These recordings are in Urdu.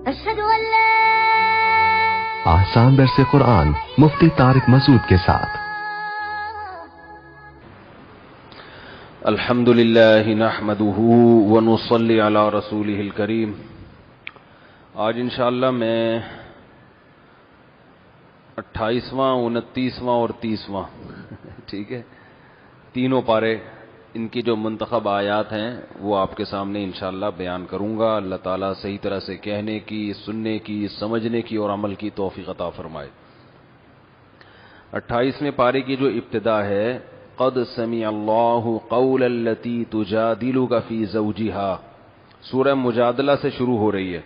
اشہد ان لا آسان درس قرآن مفتی طارق مسعود کے ساتھ۔ الحمد للہ نحمده ونصلی علی رسولہ الکریم۔ آج انشاءاللہ میں 28واں 29واں اور 30واں ٹھیک ہے، تینوں پارے ان کی جو منتخب آیات ہیں وہ آپ کے سامنے انشاءاللہ بیان کروں گا۔ اللہ تعالیٰ صحیح طرح سے کہنے کی، سننے کی، سمجھنے کی اور عمل کی توفیق عطا فرمائے۔ 28ویں پارے کی جو ابتدا ہے، قد سمع اللہ قول التی تجادلک فی زوجہا، سورہ مجادلہ سے شروع ہو رہی ہے۔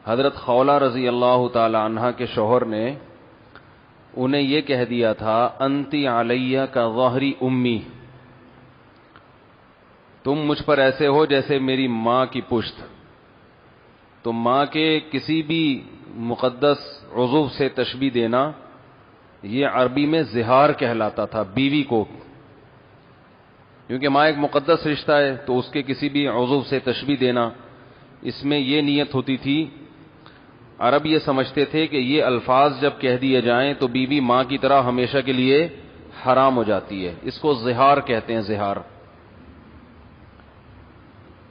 حضرت خولہ رضی اللہ تعالی عنہا کے شوہر نے انہیں یہ کہہ دیا تھا، انتی علیہ کا ظہری امی، تم مجھ پر ایسے ہو جیسے میری ماں کی پشت۔ تو ماں کے کسی بھی مقدس عضو سے تشبیہ دینا یہ عربی میں زہار کہلاتا تھا بیوی کو، کیونکہ ماں ایک مقدس رشتہ ہے تو اس کے کسی بھی عضو سے تشبیہ دینا، اس میں یہ نیت ہوتی تھی، عرب یہ سمجھتے تھے کہ یہ الفاظ جب کہہ دیے جائیں تو بیوی ماں کی طرح ہمیشہ کے لیے حرام ہو جاتی ہے، اس کو زہار کہتے ہیں، زہار۔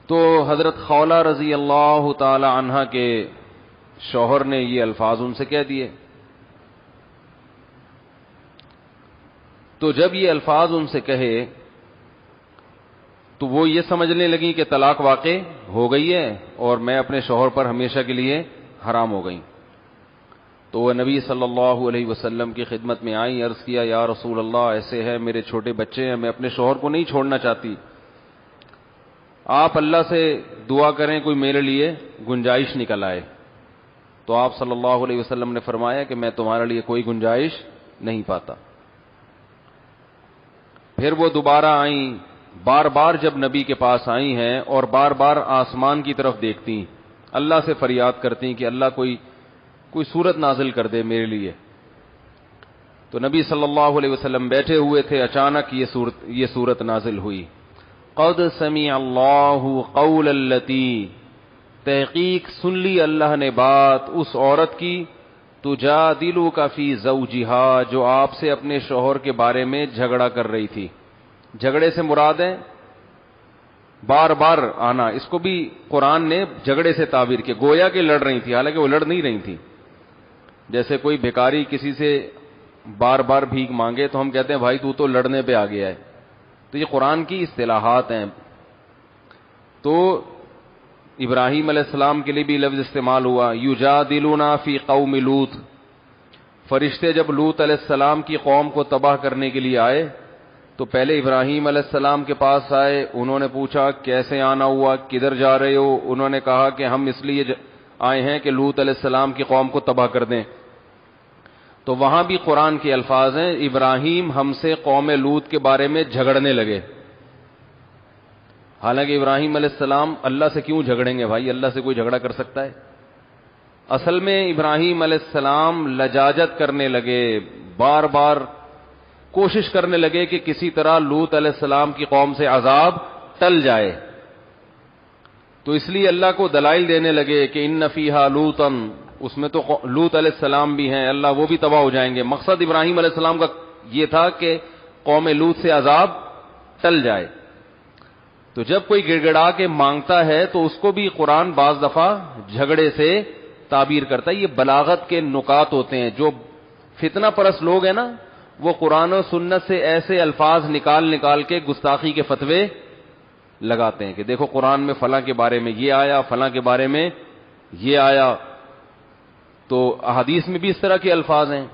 تو حضرت خولہ رضی اللہ تعالی عنہا کے شوہر نے یہ الفاظ ان سے کہہ دیے۔ تو جب یہ الفاظ ان سے کہے تو وہ یہ سمجھنے لگیں کہ طلاق واقع ہو گئی ہے اور میں اپنے شوہر پر ہمیشہ کے لیے حرام ہو گئی۔ تو وہ نبی صلی اللہ علیہ وسلم کی خدمت میں آئیں، عرض کیا، یا رسول اللہ ایسے ہے، میرے چھوٹے بچے ہیں، میں اپنے شوہر کو نہیں چھوڑنا چاہتی، آپ اللہ سے دعا کریں کوئی میرے لیے گنجائش نکل آئے۔ تو آپ صلی اللہ علیہ وسلم نے فرمایا کہ میں تمہارے لیے کوئی گنجائش نہیں پاتا۔ پھر وہ دوبارہ آئیں، بار بار جب نبی کے پاس آئی ہیں اور بار بار آسمان کی طرف دیکھتی، اللہ سے فریاد کرتی کہ اللہ کوئی صورت نازل کر دے میرے لیے۔ تو نبی صلی اللہ علیہ وسلم بیٹھے ہوئے تھے، اچانک یہ صورت نازل ہوئی، قد سمع اللہ قول التی، تحقیق سن لی اللہ نے بات اس عورت کی، تجادلک فی زوجہا، جو آپ سے اپنے شوہر کے بارے میں جھگڑا کر رہی تھی۔ جھگڑے سے مراد ہے بار بار آنا، اس کو بھی قرآن نے جھگڑے سے تعبیر کیا، گویا کہ لڑ رہی تھی، حالانکہ وہ لڑ نہیں رہی تھی۔ جیسے کوئی بھیکاری کسی سے بار بار بھیک مانگے تو ہم کہتے ہیں بھائی تو لڑنے پہ آ گیا ہے، تو یہ قرآن کی اصطلاحات ہیں۔ تو ابراہیم علیہ السلام کے لیے بھی لفظ استعمال ہوا، یجادلونا فی قوم لوط، فرشتے جب لوط علیہ السلام کی قوم کو تباہ کرنے کے لیے آئے تو پہلے ابراہیم علیہ السلام کے پاس آئے، انہوں نے پوچھا کیسے آنا ہوا، کدھر جا رہے ہو؟ انہوں نے کہا کہ ہم اس لیے آئے ہیں کہ لوط علیہ السلام کی قوم کو تباہ کر دیں۔ تو وہاں بھی قرآن کے الفاظ ہیں، ابراہیم ہم سے قوم لوط کے بارے میں جھگڑنے لگے۔ حالانکہ ابراہیم علیہ السلام اللہ سے کیوں جھگڑیں گے بھائی، اللہ سے کوئی جھگڑا کر سکتا ہے؟ اصل میں ابراہیم علیہ السلام لجاجت کرنے لگے، بار بار کوشش کرنے لگے کہ کسی طرح لوط علیہ السلام کی قوم سے عذاب ٹل جائے، تو اس لیے اللہ کو دلائل دینے لگے کہ ان فیہا لوطا، اس میں تو لوط علیہ السلام بھی ہیں، اللہ وہ بھی تباہ ہو جائیں گے۔ مقصد ابراہیم علیہ السلام کا یہ تھا کہ قوم لوط سے عذاب ٹل جائے۔ تو جب کوئی گڑ گڑا کے مانگتا ہے تو اس کو بھی قرآن بعض دفعہ جھگڑے سے تعبیر کرتا ہے۔ یہ بلاغت کے نکات ہوتے ہیں، جو فتنہ پرست لوگ ہیں نا، وہ قرآن و سنت سے ایسے الفاظ نکال کے گستاخی کے فتوے لگاتے ہیں کہ دیکھو قرآن میں فلاں کے بارے میں یہ آیا، فلاں کے بارے میں یہ آیا، تو احادیث میں بھی اس طرح کے الفاظ ہیں،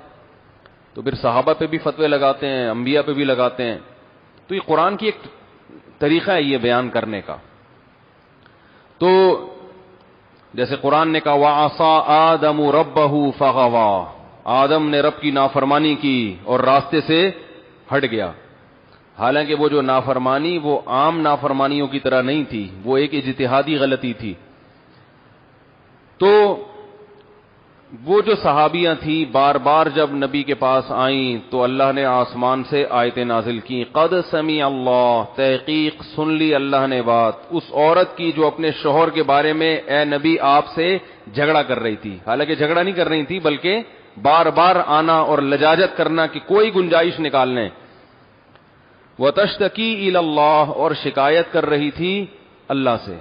تو پھر صحابہ پہ بھی فتوے لگاتے ہیں، انبیاء پہ بھی لگاتے ہیں۔ تو یہ قرآن کی ایک طریقہ ہے یہ بیان کرنے کا۔ تو جیسے قرآن نے کہا وَعَصَىٰ آدَمُ رَبَّهُ فَغَوَىٰ، آدم نے رب کی نافرمانی کی اور راستے سے ہٹ گیا۔ حالانکہ وہ جو نافرمانی وہ عام نافرمانیوں کی طرح نہیں تھی، وہ ایک اجتہادی غلطی تھی۔ تو وہ جو صحابیاں تھیں بار بار جب نبی کے پاس آئیں تو اللہ نے آسمان سے آیتیں نازل کی. قد سمع اللہ، تحقیق سن لی اللہ نے بات اس عورت کی جو اپنے شوہر کے بارے میں اے نبی آپ سے جھگڑا کر رہی تھی. حالانکہ جھگڑا نہیں کر رہی تھی بلکہ بار بار آنا اور لجاجت کرنا کہ کوئی گنجائش نکال لیں. وتشتکی الی اللہ، اور شکایت کر رہی تھی اللہ سے،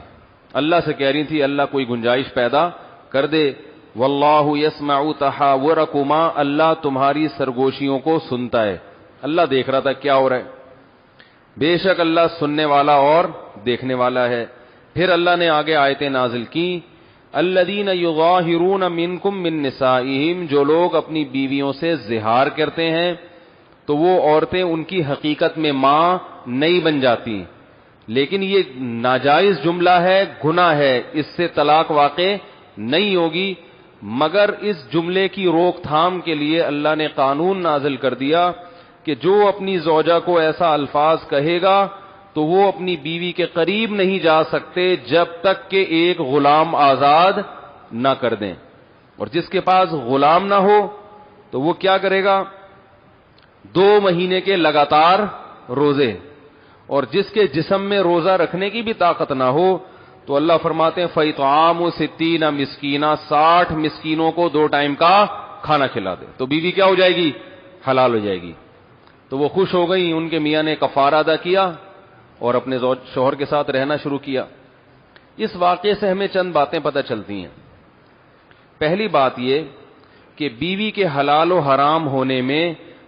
اللہ سے کہہ رہی تھی اللہ کوئی گنجائش پیدا کر دے. واللہ یسمع تحاورکما، اللہ تمہاری سرگوشیوں کو سنتا ہے. اللہ دیکھ رہا تھا کیا ہو رہا ہے، بے شک اللہ سننے والا اور دیکھنے والا ہے. پھر اللہ نے آگے آیتیں نازل کی. الذین یظاہرون منکم من نسائہم، جو لوگ اپنی بیویوں سے زہار کرتے ہیں تو وہ عورتیں ان کی حقیقت میں ماں نہیں بن جاتی، لیکن یہ ناجائز جملہ ہے، گناہ ہے، اس سے طلاق واقع نہیں ہوگی. مگر اس جملے کی روک تھام کے لیے اللہ نے قانون نازل کر دیا کہ جو اپنی زوجہ کو ایسا الفاظ کہے گا تو وہ اپنی بیوی کے قریب نہیں جا سکتے جب تک کہ ایک غلام آزاد نہ کر دیں. اور جس کے پاس غلام نہ ہو تو وہ کیا کرے گا؟ 2 مہینے کے لگاتار روزے. اور جس کے جسم میں روزہ رکھنے کی بھی طاقت نہ ہو تو اللہ فرماتے ہیں فَإِطْعَامُ 60 مسکینہ، 60 مسکینوں کو 2 ٹائم کا کھانا کھلا دے تو بیوی کیا ہو جائے گی؟ حلال ہو جائے گی. تو وہ خوش ہو گئی، ان کے میاں نے کفارہ ادا کیا اور اپنے شوہر کے ساتھ رہنا شروع کیا. اس واقعے سے ہمیں چند باتیں پتہ چلتی ہیں. پہلی بات یہ کہ بیوی کے حلال و حرام ہونے میں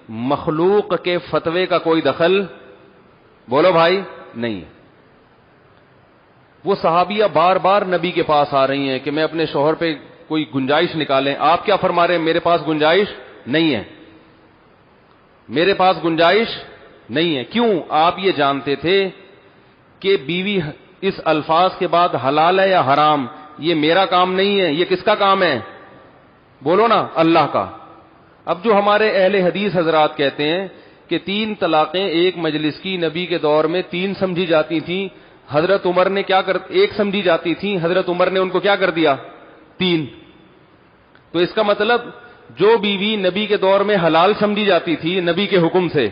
مخلوق کے فتوے کا کوئی دخل، بولو بھائی، نہیں. وہ صحابیہ بار بار نبی کے پاس آ رہی ہیں کہ میں اپنے شوہر پہ کوئی گنجائش نکالیں. آپ کیا فرما رہے ہیں؟ میرے پاس گنجائش نہیں ہے، میرے پاس گنجائش نہیں ہے. کیوں؟ آپ یہ جانتے تھے کہ بیوی اس الفاظ کے بعد حلال ہے یا حرام، یہ میرا کام نہیں ہے، یہ کس کا کام ہے؟ بولو نا، اللہ کا. اب جو ہمارے اہل حدیث حضرات کہتے ہیں کہ 3 طلاقیں ایک مجلس کی نبی کے دور میں 3 سمجھی جاتی تھیں، حضرت عمر نے کیا کر 1 سمجھی جاتی تھی، حضرت عمر نے ان کو کیا کر دیا؟ 3. تو اس کا مطلب جو بیوی نبی کے دور میں حلال سمجھی جاتی تھی نبی کے حکم سے،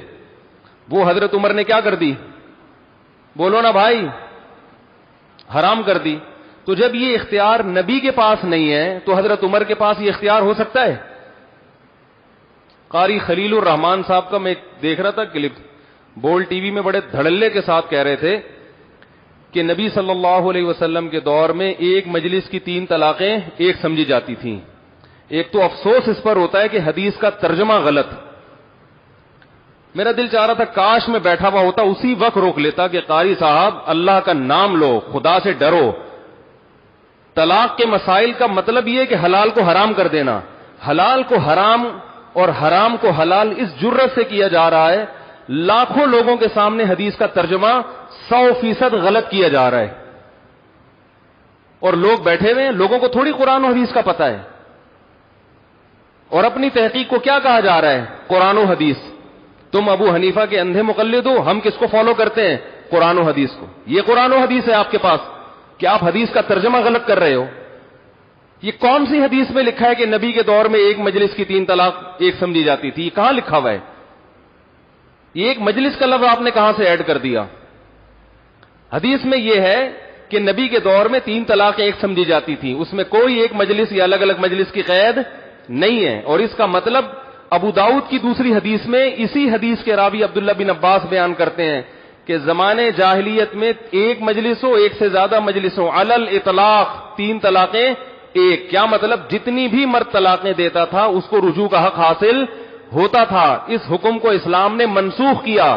وہ حضرت عمر نے کیا کر دی؟ بولو نا بھائی، حرام کر دی. تو جب یہ اختیار نبی کے پاس نہیں ہے تو حضرت عمر کے پاس یہ اختیار ہو سکتا ہے؟ قاری خلیل الرحمان صاحب کا میں دیکھ رہا تھا کلپ، بول ٹی وی میں بڑے دھڑلے کے ساتھ کہہ رہے تھے کہ نبی صلی اللہ علیہ وسلم کے دور میں ایک مجلس کی 3 طلاقیں ایک سمجھی جاتی تھیں. ایک تو افسوس اس پر ہوتا ہے کہ حدیث کا ترجمہ غلط. میرا دل چاہ رہا تھا کاش میں بیٹھا ہوا ہوتا اسی وقت روک لیتا کہ قاری صاحب اللہ کا نام لو، خدا سے ڈرو. طلاق کے مسائل کا مطلب یہ کہ حلال کو حرام کر دینا، حلال کو حرام اور حرام کو حلال اس جرت سے کیا جا رہا ہے. لاکھوں لوگوں کے سامنے حدیث کا ترجمہ 100% غلط کیا جا رہا ہے اور لوگ بیٹھے ہوئے ہیں. لوگوں کو تھوڑی قرآن و حدیث کا پتہ ہے. اور اپنی تحقیق کو کیا کہا جا رہا ہے؟ قرآن و حدیث. تم ابو حنیفہ کے اندھے مقلد ہو، ہم کس کو فالو کرتے ہیں؟ قرآن و حدیث کو. یہ قرآن و حدیث ہے آپ کے پاس کہ آپ حدیث کا ترجمہ غلط کر رہے ہو. یہ کون سی حدیث میں لکھا ہے کہ نبی کے دور میں ایک مجلس کی 3 طلاق ایک سمجھی جاتی تھی؟ یہ کہاں لکھا ہوا ہے؟ یہ ایک مجلس کا لفظ آپ نے کہاں سے ایڈ کر دیا؟ حدیث میں یہ ہے کہ نبی کے دور میں 3 طلاقیں ایک سمجھی جاتی تھی، اس میں کوئی ایک مجلس یا الگ الگ مجلس کی قید نہیں ہے. اور اس کا مطلب ابو داؤد کی دوسری حدیث میں اسی حدیث کے راوی عبداللہ بن عباس بیان کرتے ہیں کہ زمانے جاہلیت میں ایک مجلس ہو، ایک سے زیادہ مجلس ہو، علل اطلاق 3 طلاقیں ایک. کیا مطلب؟ جتنی بھی مرد طلاقیں دیتا تھا اس کو رجوع کا حق حاصل ہوتا تھا. اس حکم کو اسلام نے منسوخ کیا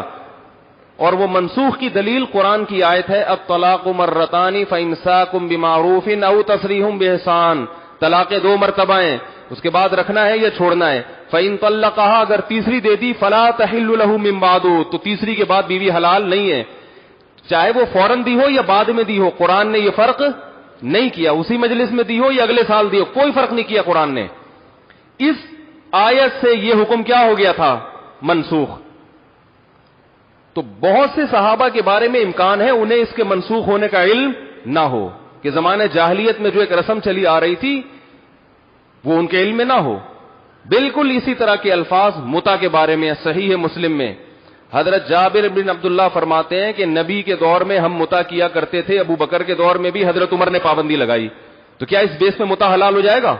اور وہ منسوخ کی دلیل قرآن کی آیت ہے الطلاق مرتان فامساکم بمعروف او تسریح باحسان. طلاقیں 2 مرتبہ ہیں، اس کے بعد رکھنا ہے یا چھوڑنا ہے. فإن طلقها، اگر تیسری دے دی فلا تحل له من بعد، تو تیسری کے بعد بیوی حلال نہیں ہے، چاہے وہ فوراً دی ہو یا بعد میں دی ہو. قرآن نے یہ فرق نہیں کیا، اسی مجلس میں دی ہو یا اگلے سال دی ہو، کوئی فرق نہیں کیا قرآن نے. اس آیت سے یہ حکم کیا ہو گیا تھا؟ منسوخ. تو بہت سے صحابہ کے بارے میں امکان ہے انہیں اس کے منسوخ ہونے کا علم نہ ہو کہ زمانے جاہلیت میں جو ایک رسم چلی آ رہی تھی وہ ان کے علم میں نہ ہو. بالکل اسی طرح کے الفاظ متع کے بارے میں صحیح مسلم میں حضرت جابر بن عبداللہ فرماتے ہیں کہ نبی کے دور میں ہم متع کیا کرتے تھے, ابو بکر کے دور میں بھی حضرت عمر نے پابندی لگائی, تو کیا اس بیس میں متع حلال ہو جائے گا؟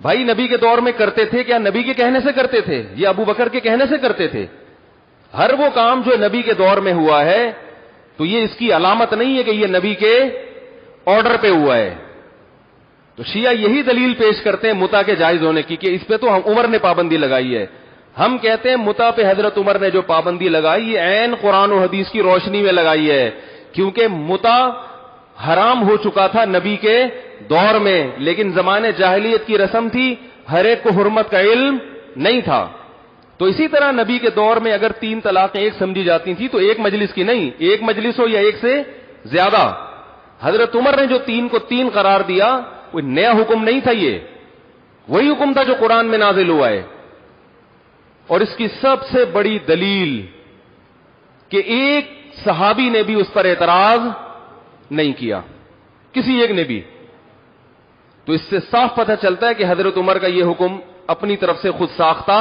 بھائی نبی کے دور میں کرتے تھے, کیا نبی کے کہنے سے کرتے تھے یا ابو بکر کے کہنے سے کرتے تھے؟ ہر وہ کام جو نبی کے دور میں ہوا ہے تو یہ اس کی علامت نہیں ہے کہ یہ نبی کے آرڈر پہ ہوا ہے. تو شیعہ یہی دلیل پیش کرتے ہیں متع کے جائز ہونے کی کہ اس پہ تو عمر نے پابندی لگائی ہے. ہم کہتے ہیں متع پہ حضرت عمر نے جو پابندی لگائی یہ عین قرآن و حدیث کی روشنی میں لگائی ہے, کیونکہ متع حرام ہو چکا تھا نبی کے دور میں, لیکن زمانے جاہلیت کی رسم تھی, ہر ایک کو حرمت کا علم نہیں تھا. تو اسی طرح نبی کے دور میں اگر 3 طلاقیں ایک سمجھی جاتی تھی تو ایک مجلس کی نہیں, ایک مجلس ہو یا ایک سے زیادہ. حضرت عمر نے جو 3 کو 3 قرار دیا کوئی نیا حکم نہیں تھا, یہ وہی حکم تھا جو قرآن میں نازل ہوا ہے. اور اس کی سب سے بڑی دلیل کہ ایک صحابی نے بھی اس پر اعتراض نہیں کیا, کسی ایک نے بھی. تو اس سے صاف پتہ چلتا ہے کہ حضرت عمر کا یہ حکم اپنی طرف سے خود ساختہ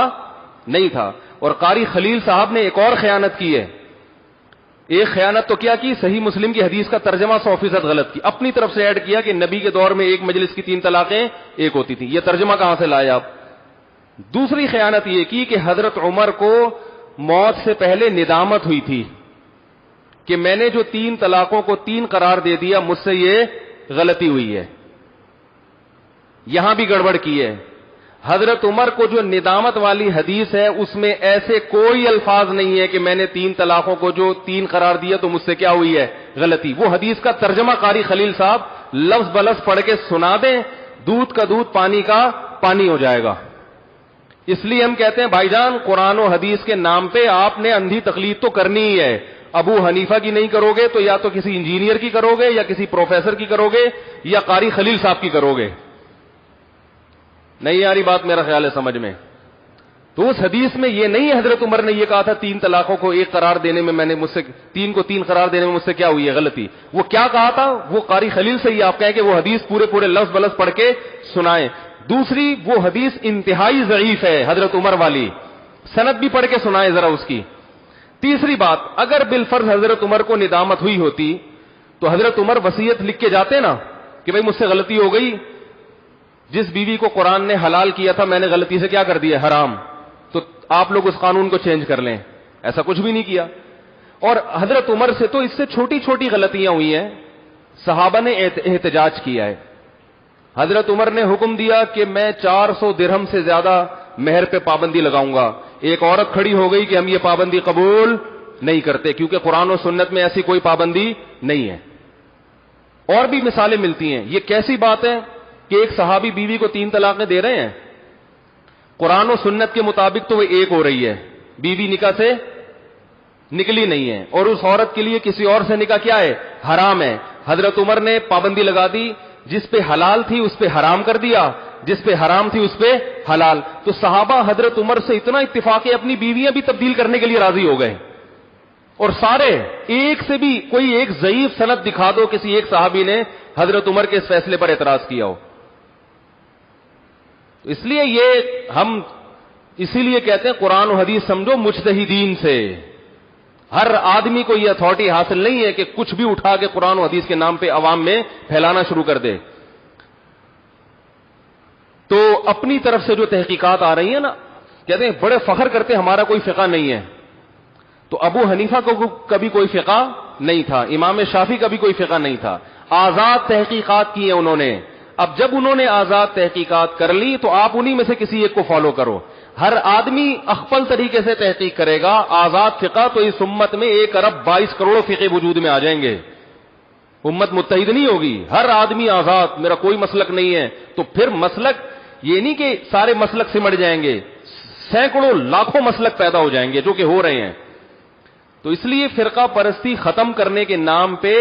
نہیں تھا. اور قاری خلیل صاحب نے ایک اور خیانت کی ہے. ایک خیانت تو کیا کی, صحیح مسلم کی حدیث کا ترجمہ 100% غلط کی, اپنی طرف سے ایڈ کیا کہ نبی کے دور میں ایک مجلس کی 3 طلاقیں ایک ہوتی تھی. یہ ترجمہ کہاں سے لائے آپ؟ دوسری خیانت یہ کی کہ حضرت عمر کو موت سے پہلے ندامت ہوئی تھی کہ میں نے جو 3 طلاقوں کو 3 قرار دے دیا, مجھ سے یہ غلطی ہوئی ہے. یہاں بھی گڑبڑ کی ہے. حضرت عمر کو جو ندامت والی حدیث ہے اس میں ایسے کوئی الفاظ نہیں ہے کہ میں نے 3 طلاقوں کو جو 3 قرار دیا تو مجھ سے کیا ہوئی ہے غلطی. وہ حدیث کا ترجمہ قاری خلیل صاحب لفظ بلفظ پڑھ کے سنا دیں, دودھ کا دودھ پانی کا پانی ہو جائے گا. اس لیے ہم کہتے ہیں بھائی جان قرآن و حدیث کے نام پہ آپ نے اندھی تقلید تو کرنی ہی ہے. ابو حنیفہ کی نہیں کرو گے تو یا تو کسی انجینئر کی کرو گے یا کسی پروفیسر کی کرو گے یا قاری خلیل صاحب کی کرو گے. نہیں آ رہی بات میرا خیال ہے سمجھ میں؟ تو اس حدیث میں یہ نہیں حضرت عمر نے یہ کہا تھا 3 طلاقوں کو 1 قرار دینے میں میں نے مجھ سے 3 کو 3 قرار دینے میں مجھ سے کیا ہوئی ہے غلطی. وہ کیا کہا تھا وہ قاری خلیل سے ہی آپ کہیں کہ وہ حدیث پورے لفظ بلفظ پڑھ کے سنائیں. دوسری وہ حدیث انتہائی ضعیف ہے حضرت عمر والی, سند بھی پڑھ کے سنائیں ذرا اس کی. تیسری بات, اگر بالفرض حضرت عمر کو ندامت ہوئی ہوتی تو حضرت عمر وصیت لکھ کے جاتے نا کہ بھئی مجھ سے غلطی ہو گئی, جس بیوی کو قرآن نے حلال کیا تھا میں نے غلطی سے کیا کر دیا حرام, تو آپ لوگ اس قانون کو چینج کر لیں. ایسا کچھ بھی نہیں کیا. اور حضرت عمر سے تو اس سے چھوٹی چھوٹی غلطیاں ہوئی ہیں, صحابہ نے احتجاج کیا ہے. حضرت عمر نے حکم دیا کہ میں 400 درہم سے زیادہ مہر پہ پابندی لگاؤں گا. ایک عورت کھڑی ہو گئی کہ ہم یہ پابندی قبول نہیں کرتے کیونکہ قرآن و سنت میں ایسی کوئی پابندی نہیں ہے. اور بھی مثالیں ملتی ہیں. یہ کیسی بات ہے کہ ایک صحابی بیوی کو 3 طلاقیں دے رہے ہیں, قرآن و سنت کے مطابق تو وہ 1 ہو رہی ہے, بیوی نکاح سے نکلی نہیں ہے, اور اس عورت کے لیے کسی اور سے نکاح کیا ہے حرام ہے. حضرت عمر نے پابندی لگا دی, جس پہ حلال تھی اس پہ حرام کر دیا, جس پہ حرام تھی اس پہ حلال. تو صحابہ حضرت عمر سے اتنا اتفاق ہے اپنی بیویاں بھی تبدیل کرنے کے لیے راضی ہو گئے. اور سارے ایک سے بھی کوئی ایک ضعیف سند دکھا دو کسی ایک صحابی نے حضرت عمر کے اس فیصلے پر اعتراض کیا ہو. اس لیے یہ ہم اسی لیے کہتے ہیں قرآن و حدیث سمجھو مجتہدین سے. ہر آدمی کو یہ اتھارٹی حاصل نہیں ہے کہ کچھ بھی اٹھا کے قرآن و حدیث کے نام پہ عوام میں پھیلانا شروع کر دے. تو اپنی طرف سے جو تحقیقات آ رہی ہیں نا, کہتے ہیں بڑے فخر کرتے ہمارا کوئی فقہ نہیں ہے. تو ابو حنیفہ کو کبھی کوئی فقہ نہیں تھا, امام شافعی کا بھی کوئی فقہ نہیں تھا. آزاد تحقیقات کی ہیں انہوں نے. اب جب انہوں نے آزاد تحقیقات کر لی تو آپ انہی میں سے کسی ایک کو فالو کرو. ہر آدمی اخپل طریقے سے تحقیق کرے گا آزاد فقہ تو اس امت میں 1 ارب 22 کروڑ فقہ وجود میں آ جائیں گے. امت متحد نہیں ہوگی. ہر آدمی آزاد, میرا کوئی مسلک نہیں ہے. تو پھر مسلک یہ نہیں کہ سارے مسلک سمٹ جائیں گے, سینکڑوں لاکھوں مسلک پیدا ہو جائیں گے جو کہ ہو رہے ہیں. تو اس لیے فرقہ پرستی ختم کرنے کے نام پہ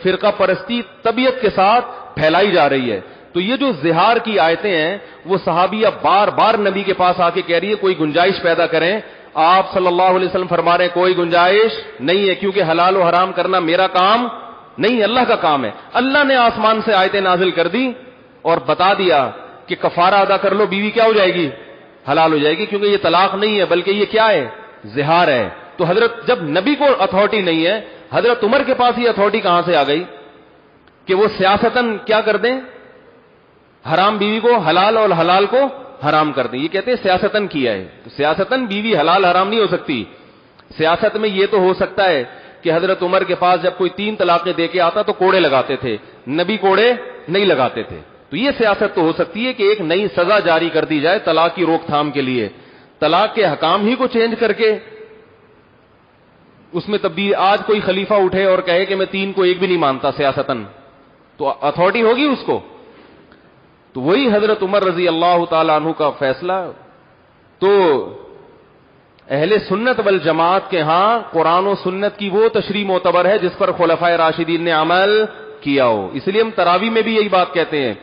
فرقہ پرستی طبیعت کے ساتھ پھیلائی جا رہی ہے. تو یہ جو زہار کی آیتیں ہیں وہ صحابیہ بار بار نبی کے پاس آ کے کہہ رہی ہے کوئی گنجائش پیدا کریں. آپ صلی اللہ علیہ وسلم فرما رہے ہیں کوئی گنجائش نہیں ہے, کیونکہ حلال و حرام کرنا میرا کام نہیں, اللہ کا کام ہے. اللہ نے آسمان سے آیتیں نازل کر دی اور بتا دیا کہ کفارہ ادا کر لو، بیوی کیا ہو جائے گی؟ حلال ہو جائے گی، کیونکہ یہ طلاق نہیں ہے بلکہ یہ کیا ہے؟ زہار ہے. تو حضرت جب نبی کو اتھارٹی نہیں ہے، حضرت عمر کے پاس یہ اتھارٹی کہاں سے آ گئی کہ وہ سیاستاً کیا کر دیں؟ حرام بیوی کو حلال اور حلال کو حرام کر دیں. یہ کہتے ہیں سیاستاً کیا ہے. تو سیاستاً بیوی حلال حرام نہیں ہو سکتی. سیاست میں یہ تو ہو سکتا ہے کہ حضرت عمر کے پاس جب کوئی 3 طلاقیں دے کے آتا تو کوڑے لگاتے تھے، نبی کوڑے نہیں لگاتے تھے. تو یہ سیاست تو ہو سکتی ہے کہ ایک نئی سزا جاری کر دی جائے طلاق کی روک تھام کے لیے، طلاق کے حکام ہی کو چینج کر کے اس میں تبدیل. آج کوئی خلیفہ اٹھے اور کہے کہ میں 3 کو 1 بھی نہیں مانتا سیاستاً، تو اتھارٹی ہوگی اس کو؟ تو وہی حضرت عمر رضی اللہ تعالی عنہ کا فیصلہ. تو اہل سنت والجماعت کے ہاں قرآن و سنت کی وہ تشریح معتبر ہے جس پر خلفائے راشدین نے عمل کیا ہو. اس لیے ہم تراویح میں بھی یہی بات کہتے ہیں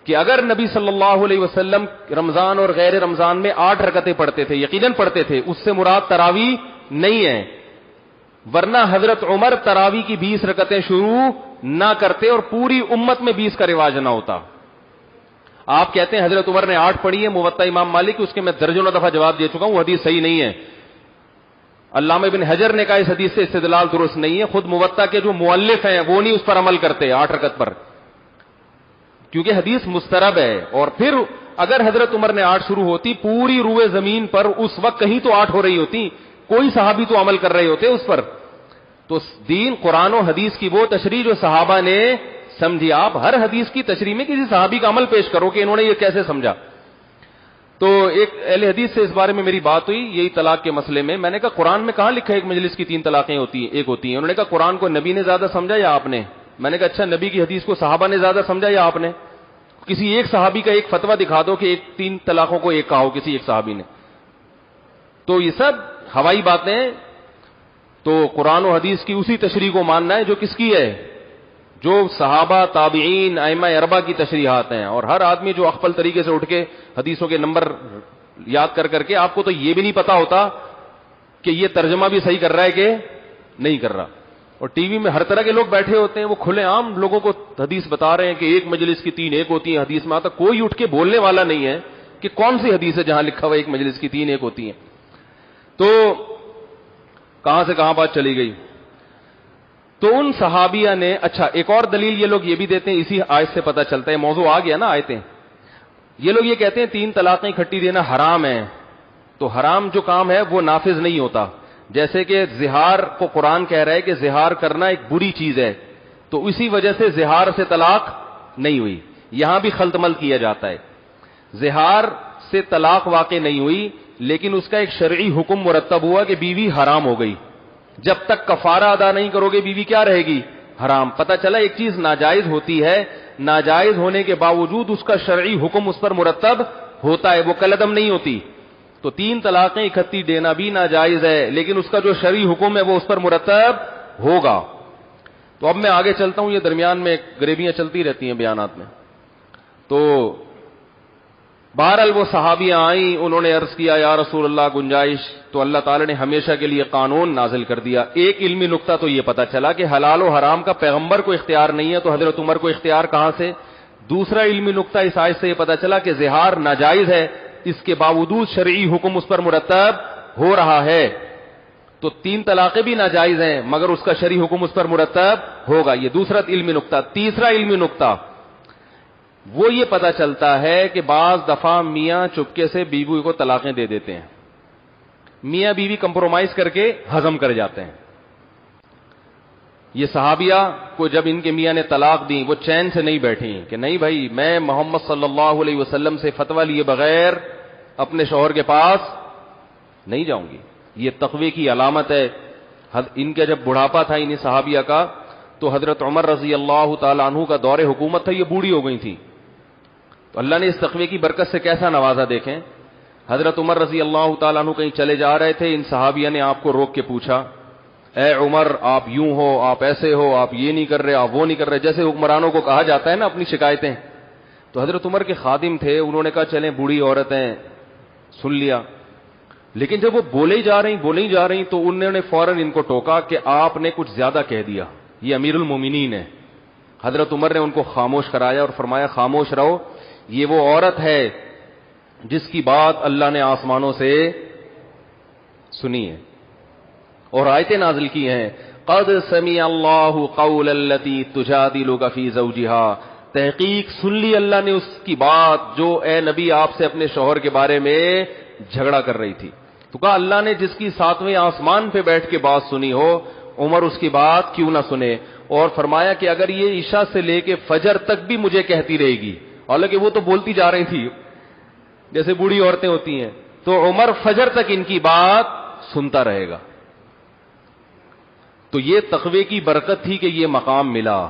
کہ اگر نبی صلی اللہ علیہ وسلم رمضان اور غیر رمضان میں 8 رکعتیں پڑھتے تھے، یقیناً پڑھتے تھے، اس سے مراد تراویح نہیں ہے، ورنہ حضرت عمر تراویح کی 20 رکعتیں شروع نہ کرتے اور پوری امت میں 20 کا رواج نہ ہوتا. آپ کہتے ہیں حضرت عمر نے 8 پڑھی ہے، موطا امام مالک، اس کے میں درجنوں دفعہ جواب دے چکا ہوں، وہ حدیث صحیح نہیں ہے. علامہ ابن حجر نے کہا اس حدیث سے استدلال درست نہیں ہے. خود موطا کے جو مؤلف ہیں وہ نہیں اس پر عمل کرتے 8 رکعت پر، کیونکہ حدیث مسترب ہے. اور پھر اگر حضرت عمر نے 8 شروع ہوتی، پوری روئے زمین پر اس وقت کہیں تو 8 ہو رہی ہوتی، کوئی صحابی تو عمل کر رہے ہوتے اس پر. تو دین قرآن و حدیث کی وہ تشریح جو صحابہ نے سمجھی. آپ ہر حدیث کی تشریح میں کسی صحابی کا عمل پیش کرو کہ انہوں نے یہ کیسے سمجھا. تو ایک اہل حدیث سے اس بارے میں میری بات ہوئی یہی طلاق کے مسئلے میں. میں نے کہا قرآن میں کہاں لکھا ہے ایک مجلس کی 3 طلاقیں ہوتی ہیں، ایک ہوتی ہیں؟ انہوں نے کہا قرآن کو نبی نے زیادہ سمجھا یا آپ نے؟ میں نے کہا اچھا، نبی کی حدیث کو صحابہ نے زیادہ سمجھا یا آپ نے؟ کسی ایک صحابی کا ایک فتویٰ دکھا دو کہ 3 طلاقوں کو ایک کہا ہو کسی ایک صحابی نے. تو یہ سب ہوائی باتیں. تو قرآن و حدیث کی اسی تشریح کو ماننا ہے جو کس کی ہے؟ جو صحابہ، تابعین، ائمہ اربعہ کی تشریحات ہیں. اور ہر آدمی جو اخفل طریقے سے اٹھ کے حدیثوں کے نمبر یاد کر کے، آپ کو تو یہ بھی نہیں پتا ہوتا کہ یہ ترجمہ بھی صحیح کر رہا ہے کہ نہیں کر رہا. اور ٹی وی میں ہر طرح کے لوگ بیٹھے ہوتے ہیں، وہ کھلے عام لوگوں کو حدیث بتا رہے ہیں کہ ایک مجلس کی 3 ایک ہوتی ہیں. حدیث میں آتا کوئی اٹھ کے بولنے والا نہیں ہے کہ کون سی حدیث ہے جہاں لکھا ہوا ایک مجلس کی 3 ایک ہوتی ہیں. تو کہاں سے کہاں بات چلی گئی. تو ان صحابیہ نے، اچھا ایک اور دلیل یہ لوگ یہ بھی دیتے ہیں، اسی آیت سے پتہ چلتا ہے، موضوع آ گیا نا آیتیں. یہ لوگ یہ کہتے ہیں 3 طلاقیں اکٹھی دینا حرام ہے. تو حرام جو کام ہے وہ نافذ نہیں ہوتا. جیسے کہ زہار کو قرآن کہہ رہا ہے کہ زہار کرنا ایک بری چیز ہے، تو اسی وجہ سے زہار سے طلاق نہیں ہوئی. یہاں بھی خلط ملط کیا جاتا ہے. زہار سے طلاق واقع نہیں ہوئی، لیکن اس کا ایک شرعی حکم مرتب ہوا کہ بیوی حرام ہو گئی. جب تک کفارہ ادا نہیں کرو گے بیوی کیا رہے گی؟ حرام. پتہ چلا ایک چیز ناجائز ہوتی ہے، ناجائز ہونے کے باوجود اس کا شرعی حکم اس پر مرتب ہوتا ہے، وہ کلعدم نہیں ہوتی. تو 3 طلاقیں اکٹھی دینا بھی ناجائز ہے، لیکن اس کا جو شرعی حکم ہے وہ اس پر مرتب ہوگا. تو اب میں آگے چلتا ہوں، یہ درمیان میں گریبیاں چلتی رہتی ہیں بیانات میں. تو بہرحال وہ صحابیاں آئیں، انہوں نے عرض کیا یا رسول اللہ گنجائش. تو اللہ تعالی نے ہمیشہ کے لیے قانون نازل کر دیا. ایک علمی نقطہ تو یہ پتا چلا کہ حلال و حرام کا پیغمبر کو اختیار نہیں ہے، تو حضرت عمر کو اختیار کہاں سے؟ دوسرا علمی نقطہ اس آیت سے یہ پتا چلا کہ زہار ناجائز ہے، اس کے باوجود شرعی حکم اس پر مرتب ہو رہا ہے. تو 3 طلاقیں بھی ناجائز ہیں مگر اس کا شرعی حکم اس پر مرتب ہوگا. یہ دوسرا علمی نقطہ. تیسرا علمی نقطہ وہ یہ پتا چلتا ہے کہ بعض دفعہ میاں چپکے سے بیوی کو طلاقیں دے دیتے ہیں. میاں بیوی کمپرومائز کر کے ہضم کر جاتے ہیں. یہ صحابیہ کو جب ان کے میاں نے طلاق دی وہ چین سے نہیں بیٹھی کہ نہیں بھائی میں محمد صلی اللہ علیہ وسلم سے فتویٰ لیے بغیر اپنے شوہر کے پاس نہیں جاؤں گی. یہ تقوی کی علامت ہے. ان کا جب بڑھاپا تھا انہیں صحابیہ کا، تو حضرت عمر رضی اللہ تعالی عنہ کا دور حکومت تھا، یہ بوڑھی ہو گئی تھی. تو اللہ نے اس تقوی کی برکت سے کیسا نوازا دیکھیں. حضرت عمر رضی اللہ تعالیٰ عنہ کہیں چلے جا رہے تھے، ان صحابیہ نے آپ کو روک کے پوچھا اے عمر آپ یوں ہو، آپ ایسے ہو، آپ یہ نہیں کر رہے، آپ وہ نہیں کر رہے، جیسے حکمرانوں کو کہا جاتا ہے نا اپنی شکایتیں. تو حضرت عمر کے خادم تھے، انہوں نے کہا چلیں بوڑھی عورتیں، سن لیا. لیکن جب وہ بولے ہی جا رہی تو انہوں نے فوراً ان کو ٹوکا کہ آپ نے کچھ زیادہ کہہ دیا، یہ امیر المومنین ہے. حضرت عمر نے ان کو خاموش کرایا اور فرمایا خاموش رہو، یہ وہ عورت ہے جس کی بات اللہ نے آسمانوں سے سنی ہے اور آیتیں نازل کی ہیں، قد سمع اللہ قول التی تجادلک فی زوجہا، تحقیق سن لی اللہ نے اس کی بات جو اے نبی آپ سے اپنے شوہر کے بارے میں جھگڑا کر رہی تھی. تو کہا اللہ نے جس کی 7ویں آسمان پہ بیٹھ کے بات سنی ہو، عمر اس کی بات کیوں نہ سنے. اور فرمایا کہ اگر یہ عشاء سے لے کے فجر تک بھی مجھے کہتی رہے گی، حالانکہ وہ تو بولتی جا رہی تھی جیسے بوڑھی عورتیں ہوتی ہیں، تو عمر فجر تک ان کی بات سنتا رہے گا. تو یہ تقوی کی برکت تھی کہ یہ مقام ملا.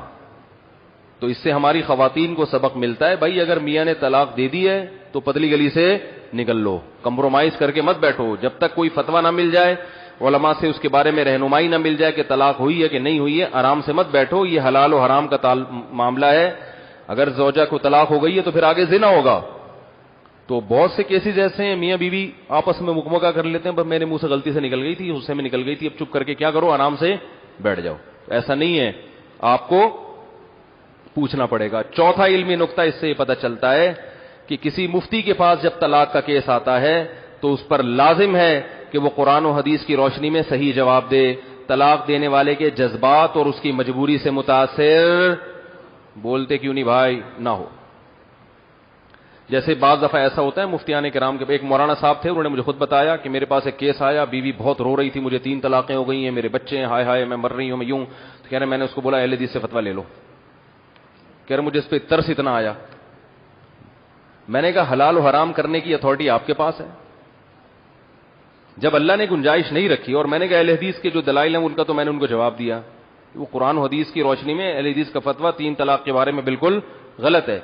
تو اس سے ہماری خواتین کو سبق ملتا ہے، بھائی اگر میاں نے طلاق دے دی ہے تو پتلی گلی سے نکل لو، کمپرومائز کر کے مت بیٹھو. جب تک کوئی فتویٰ نہ مل جائے، علماء سے اس کے بارے میں رہنمائی نہ مل جائے کہ طلاق ہوئی ہے کہ نہیں ہوئی ہے، آرام سے مت بیٹھو. یہ حلال و حرام کا معاملہ ہے. اگر زوجہ کو طلاق ہو گئی ہے تو پھر آگے زنا ہوگا. تو بہت سے کیسز ایسے ہیں میاں بیوی آپس میں مکمکہ کر لیتے ہیں، میرے منہ سے غلطی سے نکل گئی تھی، غصے میں نکل گئی تھی، اب چپ کر کے کیا کرو، آرام سے بیٹھ جاؤ. ایسا نہیں ہے، آپ کو پوچھنا پڑے گا. چوتھا علمی نقطہ اس سے یہ پتہ چلتا ہے کہ کسی مفتی کے پاس جب طلاق کا کیس آتا ہے تو اس پر لازم ہے کہ وہ قرآن و حدیث کی روشنی میں صحیح جواب دے. طلاق دینے والے کے جذبات اور اس کی مجبوری سے متاثر بولتے کیوں نہیں بھائی نہ ہو. جیسے بعض دفعہ ایسا ہوتا ہے مفتیان کرام کے، ایک مولانا صاحب تھے، انہوں نے مجھے خود بتایا کہ میرے پاس ایک کیس آیا، بیوی بہت رو رہی تھی، مجھے 3 طلاقیں ہو گئی ہیں، میرے بچے ہیں، ہائے ہائے میں مر رہی ہوں، میں یوں. تو کہہ رہے میں نے اس کو بولا اہل حدیث سے فتویٰ لے لو. کہہ رہے مجھے اس پہ ترس اتنا آیا. میں نے کہا حلال و حرام کرنے کی اتھارٹی آپ کے پاس ہے. جب اللہ نے گنجائش نہیں رکھی، اور میں نے کہا اہل حدیث کے جو دلائل ہیں ان کا تو میں نے ان کو جواب دیا، وہ قرآن و حدیث کی روشنی میں اہل حدیث کا فتویٰ 3 طلاق کے بارے میں بالکل غلط ہے.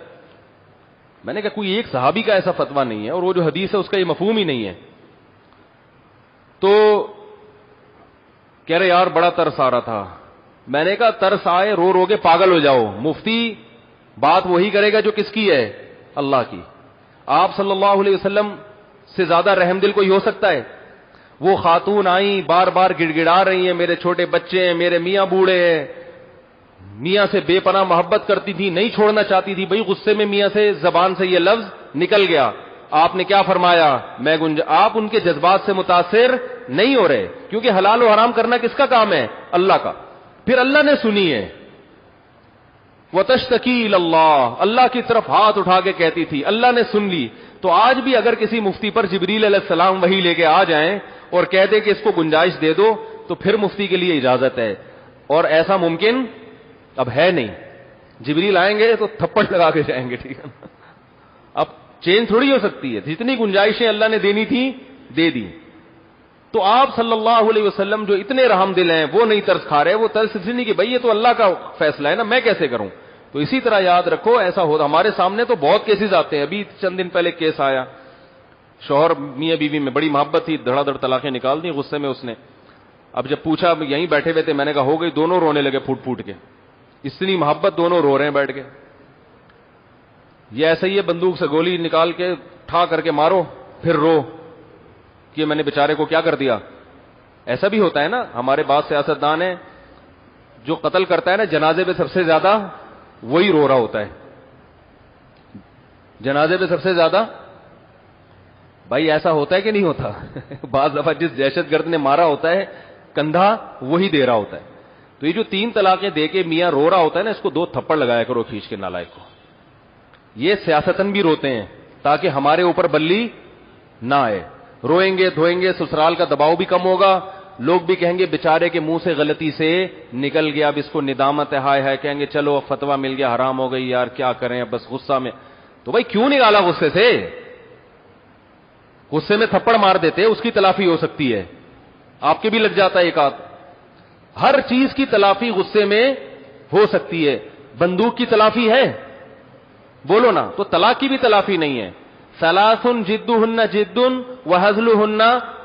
میں نے کہا کوئی ایک صحابی کا ایسا فتویٰ نہیں ہے، اور وہ جو حدیث ہے اس کا یہ مفہوم ہی نہیں ہے. تو کہہ رہے یار بڑا ترس آ رہا تھا. میں نے کہا ترس آئے رو رو کے پاگل ہو جاؤ، مفتی بات وہی کرے گا جو کس کی ہے، اللہ کی. آپ صلی اللہ علیہ وسلم سے زیادہ رحم دل کوئی ہو سکتا ہے؟ وہ خاتون آئیں بار بار گڑ گڑا رہی ہیں، میرے چھوٹے بچے ہیں، میرے میاں بوڑھے ہیں، میاں سے بے پناہ محبت کرتی تھی، نہیں چھوڑنا چاہتی تھی. بھئی غصے میں میاں سے زبان سے یہ لفظ نکل گیا، آپ نے کیا فرمایا؟ آپ ان کے جذبات سے متاثر نہیں ہو رہے، کیونکہ حلال و حرام کرنا کس کا کام ہے؟ اللہ کا. پھر اللہ نے سنی ہے، وَتَشْتَكِي إِلَى اللَّهِ، اللہ کی طرف ہاتھ اٹھا کے کہتی تھی، اللہ نے سن لی. تو آج بھی اگر کسی مفتی پر جبریل علیہ السلام وہی لے کے آ جائیں اور کہہ دیں کہ اس کو گنجائش دے دو، تو پھر مفتی کے لیے اجازت ہے. اور ایسا ممکن اب ہے نہیں. جبریل آئیں گے تو تھپڑ لگا کے جائیں گے، ٹھیک ہے. اب چینج تھوڑی ہو سکتی ہے، جتنی گنجائشیں اللہ نے دینی تھی دے دی. تو آپ صلی اللہ علیہ وسلم جو اتنے رحم دل ہیں وہ نہیں ترس کھا رہے. وہ ترس اس لیے نہیں کہ بھائی یہ تو اللہ کا فیصلہ ہے نا، میں کیسے کروں. تو اسی طرح یاد رکھو ایسا ہوتا. ہمارے سامنے تو بہت کیسز آتے ہیں. ابھی چند دن پہلے کیس آیا، شوہر میاں بیوی میں بڑی محبت تھی، دھڑا دھڑ طلاقیں نکال دی غصے میں اس نے. اب جب پوچھا، یہیں بیٹھے ہوئے تھے، میں نے کہا ہو گئی، دونوں رونے لگے پھوٹ پھوٹ کے. اتنی محبت، دونوں رو رہے ہیں بیٹھ کے. یہ ایسا ہی ہے بندوق سے گولی نکال کے ٹھا کر کے مارو پھر رو کہ میں نے بیچارے کو کیا کر دیا. ایسا بھی ہوتا ہے نا. ہمارے بعض سیاستدان ہیں جو قتل کرتا ہے نا جنازے پہ سب سے زیادہ وہی رو رہا ہوتا ہے. جنازے پہ سب سے زیادہ بھائی ایسا ہوتا ہے کہ نہیں ہوتا؟ بعض دفعہ جس دہشت گرد نے مارا ہوتا ہے کندھا وہی دے رہا ہوتا ہے. تو یہ جو 3 طلاقیں دے کے میاں رو رہا ہوتا ہے نا، اس کو 2 تھپڑ لگایا کرو کھینچ کے نالائق کو. یہ سیاستن بھی روتے ہیں تاکہ ہمارے اوپر بلی نہ آئے. روئیں گے دھوئیں گے، سسرال کا دباؤ بھی کم ہوگا، لوگ بھی کہیں گے بیچارے کے منہ سے غلطی سے نکل گیا، اب اس کو ندامت ہے، ہائے ہائے، کہیں گے چلو فتویٰ مل گیا، حرام ہو گئی یار کیا کریں اب بس غصہ میں. تو بھائی کیوں نکالا غصے سے؟ غصے میں تھپڑ مار دیتے، اس کی تلافی ہو سکتی ہے. آپ کے بھی لگ جاتا ہے ایک آدھ. ہر چیز کی تلافی غصے میں ہو سکتی ہے. بندوق کی تلافی ہے؟ بولو نا. تو طلاق کی بھی تلافی نہیں ہے. ثلاث جدہن جد وہزلہن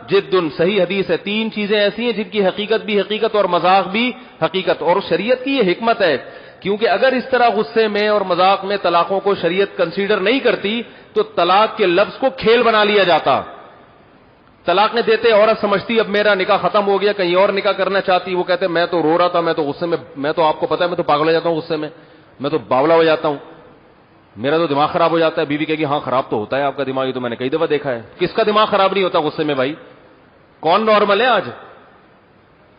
جد. صحیح حدیث ہے. 3 چیزیں ایسی ہیں جن کی حقیقت بھی حقیقت اور مذاق بھی حقیقت. اور شریعت کی یہ حکمت ہے، کیونکہ اگر اس طرح غصے میں اور مذاق میں طلاقوں کو شریعت کنسیڈر نہیں کرتی تو طلاق کے لفظ کو کھیل بنا لیا جاتا. طلاق نے دیتے عورت سمجھتی اب میرا نکاح ختم ہو گیا، کہیں اور نکاح کرنا چاہتی. وہ کہتے میں تو رو رہا تھا، میں تو غصے میں، میں تو آپ کو پتا ہے میں تو پاگل ہو جاتا ہوں غصے میں، میں تو باولا ہو جاتا ہوں, میرا تو دماغ خراب ہو جاتا ہے. بیوی کہے گی ہاں خراب تو ہوتا ہے آپ کا دماغ, یہ تو میں نے کئی دفعہ دیکھا ہے. کس کا دماغ خراب نہیں ہوتا غصے میں بھائی؟ کون نارمل ہے آج؟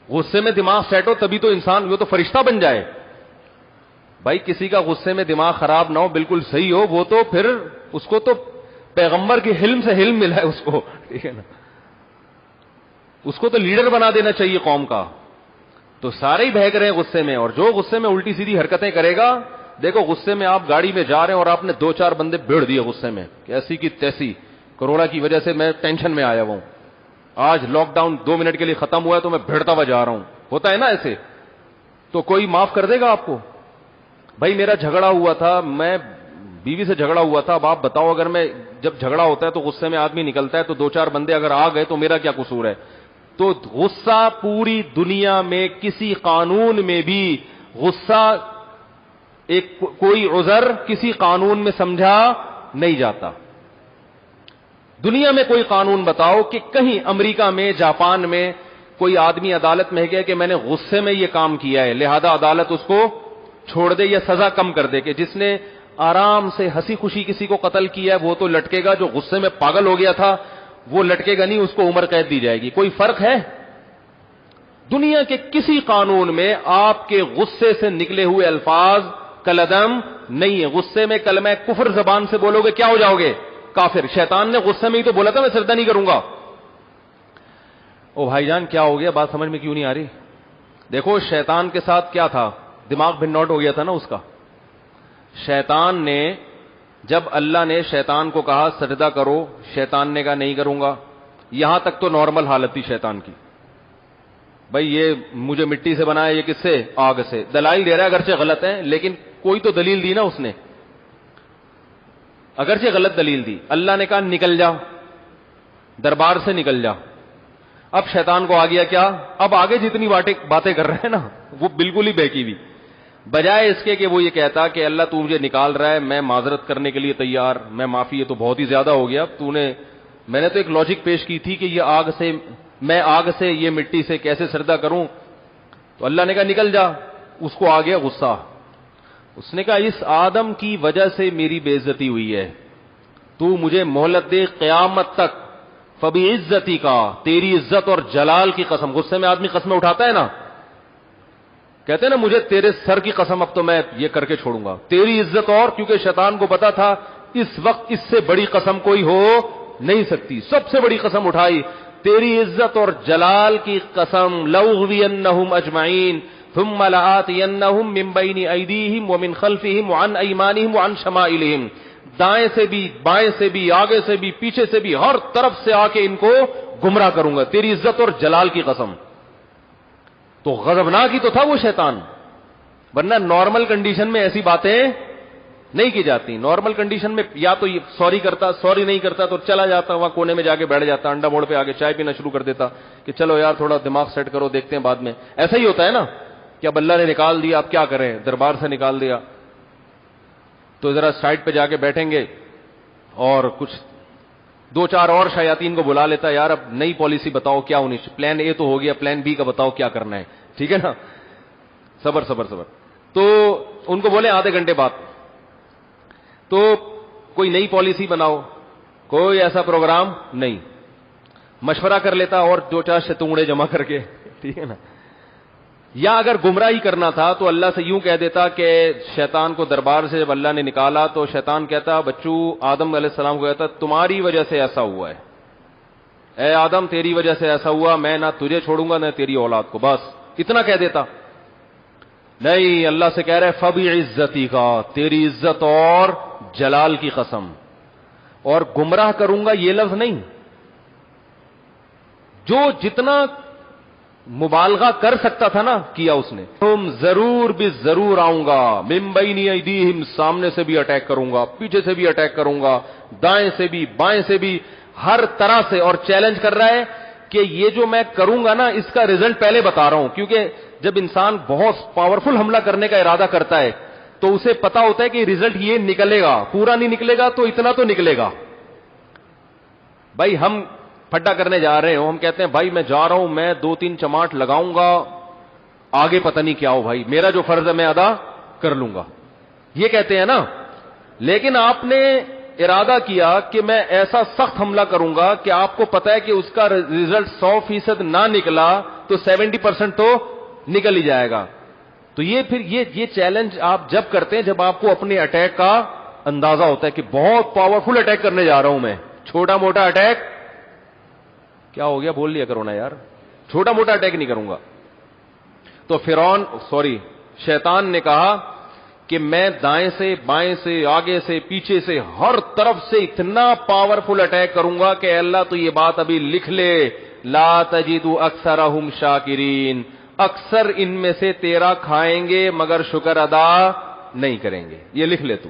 غصے میں دماغ سیٹ ہو تبھی تو انسان, وہ تو فرشتہ بن جائے بھائی. کسی کا غصے میں دماغ خراب نہ ہو, بالکل صحیح ہو, وہ تو پھر اس کو تو پیغمبر کی حلم سے حلم ملا ہے اس کو, ٹھیک ہے نا, اس کو تو لیڈر بنا دینا چاہیے قوم کا. تو سارے ہی بہک رہے ہیں غصے میں, اور جو غصے میں الٹی سیدھی حرکتیں کرے گا, دیکھو غصے میں آپ گاڑی میں جا رہے ہیں اور آپ نے 2-4 بندے بھیڑ دیے غصے میں کہ ایسی کی تیسی, کورونا کی وجہ سے میں ٹینشن میں آیا ہوں, آج لاک ڈاؤن 2 منٹ کے لیے ختم ہوا ہے تو میں بھیڑتا ہوا جا رہا ہوں, ہوتا ہے نا ایسے, تو کوئی معاف کر دے گا آپ کو؟ بھائی میرا جھگڑا ہوا تھا, میں بیوی سے جھگڑا ہوا تھا, اب آپ بتاؤ اگر میں, جب جھگڑا ہوتا ہے تو غصے میں آدمی نکلتا ہے, تو 2-4 بندے اگر آ گئے تو میرا کیا قصور ہے؟ تو غصہ پوری دنیا میں کسی قانون میں بھی غصہ ایک کوئی عذر کسی قانون میں سمجھا نہیں جاتا. دنیا میں کوئی قانون بتاؤ کہ کہیں امریکہ میں, جاپان میں کوئی آدمی عدالت میں گیا کہ میں نے غصے میں یہ کام کیا ہے, لہذا عدالت اس کو چھوڑ دے یا سزا کم کر دے, کہ جس نے آرام سے ہنسی خوشی کسی کو قتل کیا ہے وہ تو لٹکے گا, جو غصے میں پاگل ہو گیا تھا وہ لٹکے گا نہیں, اس کو عمر قید دی جائے گی. کوئی فرق ہے؟ دنیا کے کسی قانون میں آپ کے غصے سے نکلے ہوئے الفاظ کلعدم نہیں ہے. غصے میں کلمہ کفر زبان سے بولو گے کیا ہو جاؤ گے؟ کافر. شیطان نے غصے میں ہی تو بولا تھا میں سجدہ نہیں کروں گا. او بھائی جان کیا ہو گیا, بات سمجھ میں کیوں نہیں آ رہی؟ دیکھو شیطان کے ساتھ کیا تھا, دماغ بھنوٹ ہو گیا تھا نا اس کا. شیطان نے, جب اللہ نے شیطان کو کہا سجدہ کرو, شیطان نے کہا نہیں کروں گا. یہاں تک تو نارمل حالت تھی شیطان کی, بھائی یہ مجھے مٹی سے بنایا, یہ کس سے؟ آگ سے. دلائل دے رہا ہے اگرچہ غلط ہیں, لیکن کوئی تو دلیل دی نا اس نے, اگرچہ غلط دلیل دی. اللہ نے کہا نکل جا, دربار سے نکل جا. اب شیطان کو آ گیا کیا, اب آگے جتنی باتیں کر رہے ہیں نا وہ بالکل ہی بہکی ہوئی, بجائے اس کے کہ وہ یہ کہتا کہ اللہ تو مجھے نکال رہا ہے, میں معذرت کرنے کے لیے تیار, میں معافی, یہ تو بہت ہی زیادہ ہو گیا, میں نے تو ایک لاجک پیش کی تھی کہ یہ آگ سے, میں آگ سے, یہ مٹی سے کیسے سجدہ کروں؟ تو اللہ نے کہا نکل جا. اس کو آ گیا غصہ, اس نے کہا اس آدم کی وجہ سے میری بے عزتی ہوئی ہے, تو مجھے مہلت دے قیامت تک, فبعزتی کا, تیری عزت اور جلال کی قسم. غصے میں آدمی قسمیں اٹھاتا ہے نا, کہتے ہیں نا مجھے تیرے سر کی قسم اب تو میں یہ کر کے چھوڑوں گا, تیری عزت اور, کیونکہ شیطان کو پتا تھا اس وقت اس سے بڑی قسم کوئی ہو نہیں سکتی, سب سے بڑی قسم اٹھائی, تیری عزت اور جلال کی قسم, لأغوینہم اجمعین ثم لآتینہم من بین ایدیہم ومن خلفہم وعن ایمانہم وعن شمائلہم. دائیں سے بھی, بائیں سے بھی, آگے سے بھی, پیچھے سے بھی, ہر طرف سے آ کے ان کو گمراہ کروں گا, تیری عزت اور جلال کی قسم. تو غضبناک ہی تو تھا وہ شیطان, ورنہ نارمل کنڈیشن میں ایسی باتیں نہیں کی جاتی. نارمل کنڈیشن میں یا تو سوری کرتا, سوری نہیں کرتا تو چلا جاتا وہاں کونے میں جا کے بیٹھ جاتا, انڈا موڑ پہ آگے چائے پینا شروع کر دیتا کہ چلو یار تھوڑا دماغ سیٹ کرو, دیکھتے ہیں بعد میں. ایسا ہی ہوتا ہے نا کہ اب اللہ نے نکال دیا, اب کیا کریں, دربار سے نکال دیا تو ذرا سائڈ پہ جا کے بیٹھیں گے اور کچھ 2-4 اور شیاطین کو بلا لیتا, یار اب نئی پالیسی بتاؤ کیا ہونی, پلان اے تو ہو گیا, پلان بی کا بتاؤ کیا کرنا ہے, ٹھیک ہے نا, صبر صبر صبر. تو ان کو بولے آدھے گھنٹے بعد, تو کوئی نئی پالیسی بناؤ, کوئی ایسا پروگرام نہیں, مشورہ کر لیتا اور 2-4 شتونگڑے جمع کر کے, ٹھیک ہے نا. یا اگر گمراہی کرنا تھا تو اللہ سے یوں کہہ دیتا کہ شیطان کو دربار سے جب اللہ نے نکالا تو شیطان کہتا بچو آدم علیہ السلام کو کہتا تمہاری وجہ سے ایسا ہوا ہے, اے آدم تیری وجہ سے ایسا ہوا, میں نہ تجھے چھوڑوں گا نہ تیری اولاد کو, بس اتنا کہہ دیتا. نہیں, اللہ سے کہہ رہے فبعزتی کا, تیری عزت اور جلال کی قسم, اور گمراہ کروں گا یہ لفظ نہیں, جو جتنا مبالغہ کر سکتا تھا نا کیا اس نے. تم ضرور بھی ضرور آؤں گا, من بین ایدیہم, سامنے سے بھی اٹیک کروں گا, پیچھے سے بھی اٹیک کروں گا, دائیں سے بھی بائیں سے بھی, ہر طرح سے. اور چیلنج کر رہا ہے کہ یہ جو میں کروں گا نا اس کا ریزلٹ پہلے بتا رہا ہوں, کیونکہ جب انسان بہت پاورفل حملہ کرنے کا ارادہ کرتا ہے تو اسے پتا ہوتا ہے کہ ریزلٹ یہ نکلے گا, پورا نہیں نکلے گا تو اتنا تو نکلے گا. بھائی ہم پھڈا کرنے جا رہے ہوں, ہم کہتے ہیں بھائی میں جا رہا ہوں, میں 2-3 چماٹ لگاؤں گا, آگے پتہ نہیں کیا ہو, بھائی میرا جو فرض ہے میں ادا کر لوں گا. یہ کہتے ہیں نا. لیکن آپ نے ارادہ کیا کہ میں ایسا سخت حملہ کروں گا کہ آپ کو پتا ہے کہ اس کا ریزلٹ 100% نہ نکلا تو 70% تو نکل ہی جائے گا. تو یہ پھر یہ چیلنج آپ جب کرتے ہیں جب آپ کو اپنے اٹیک کا اندازہ ہوتا ہے کہ بہت پاورفل اٹیک کرنے جا رہا ہوں میں. چھوٹا موٹا اٹیک کیا ہو گیا بول لیا کرو نا یار, چھوٹا موٹا اٹیک نہیں کروں گا. تو شیطان نے کہا کہ میں دائیں سے بائیں سے آگے سے پیچھے سے ہر طرف سے اتنا پاورفل اٹیک کروں گا کہ اللہ تو یہ بات ابھی لکھ لے, لا تجد اکثرہم شاکرین, اکثر ان میں سے تیرا کھائیں گے مگر شکر ادا نہیں کریں گے, یہ لکھ لے تو.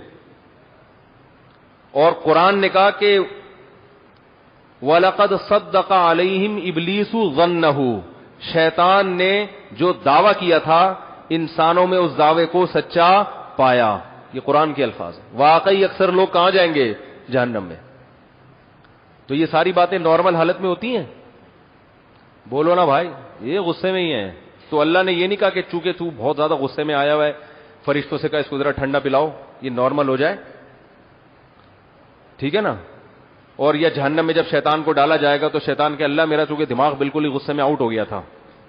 اور قرآن نے کہا کہ وَلَقَدْ صَدَّقَ عَلَيْهِمْ إِبْلِيسُ ظَنَّهُ, شیطان نے جو دعویٰ کیا تھا انسانوں میں اس دعوے کو سچا پایا. یہ قرآن کے الفاظ ہیں. واقعی اکثر لوگ کہاں جائیں گے؟ جہنم میں. تو یہ ساری باتیں نارمل حالت میں ہوتی ہیں؟ بولو نا بھائی, یہ غصے میں ہی ہیں. تو اللہ نے یہ نہیں کہا کہ چونکہ تو بہت زیادہ غصے میں آیا ہوا ہے فرشتوں سے کہا اس کو ذرا ٹھنڈا پلاؤ یہ نارمل ہو جائے, ٹھیک ہے نا. اور یا جہنم میں جب شیطان کو ڈالا جائے گا تو شیطان کہ اللہ میرا چونکہ دماغ بالکل ہی غصے میں آؤٹ ہو گیا تھا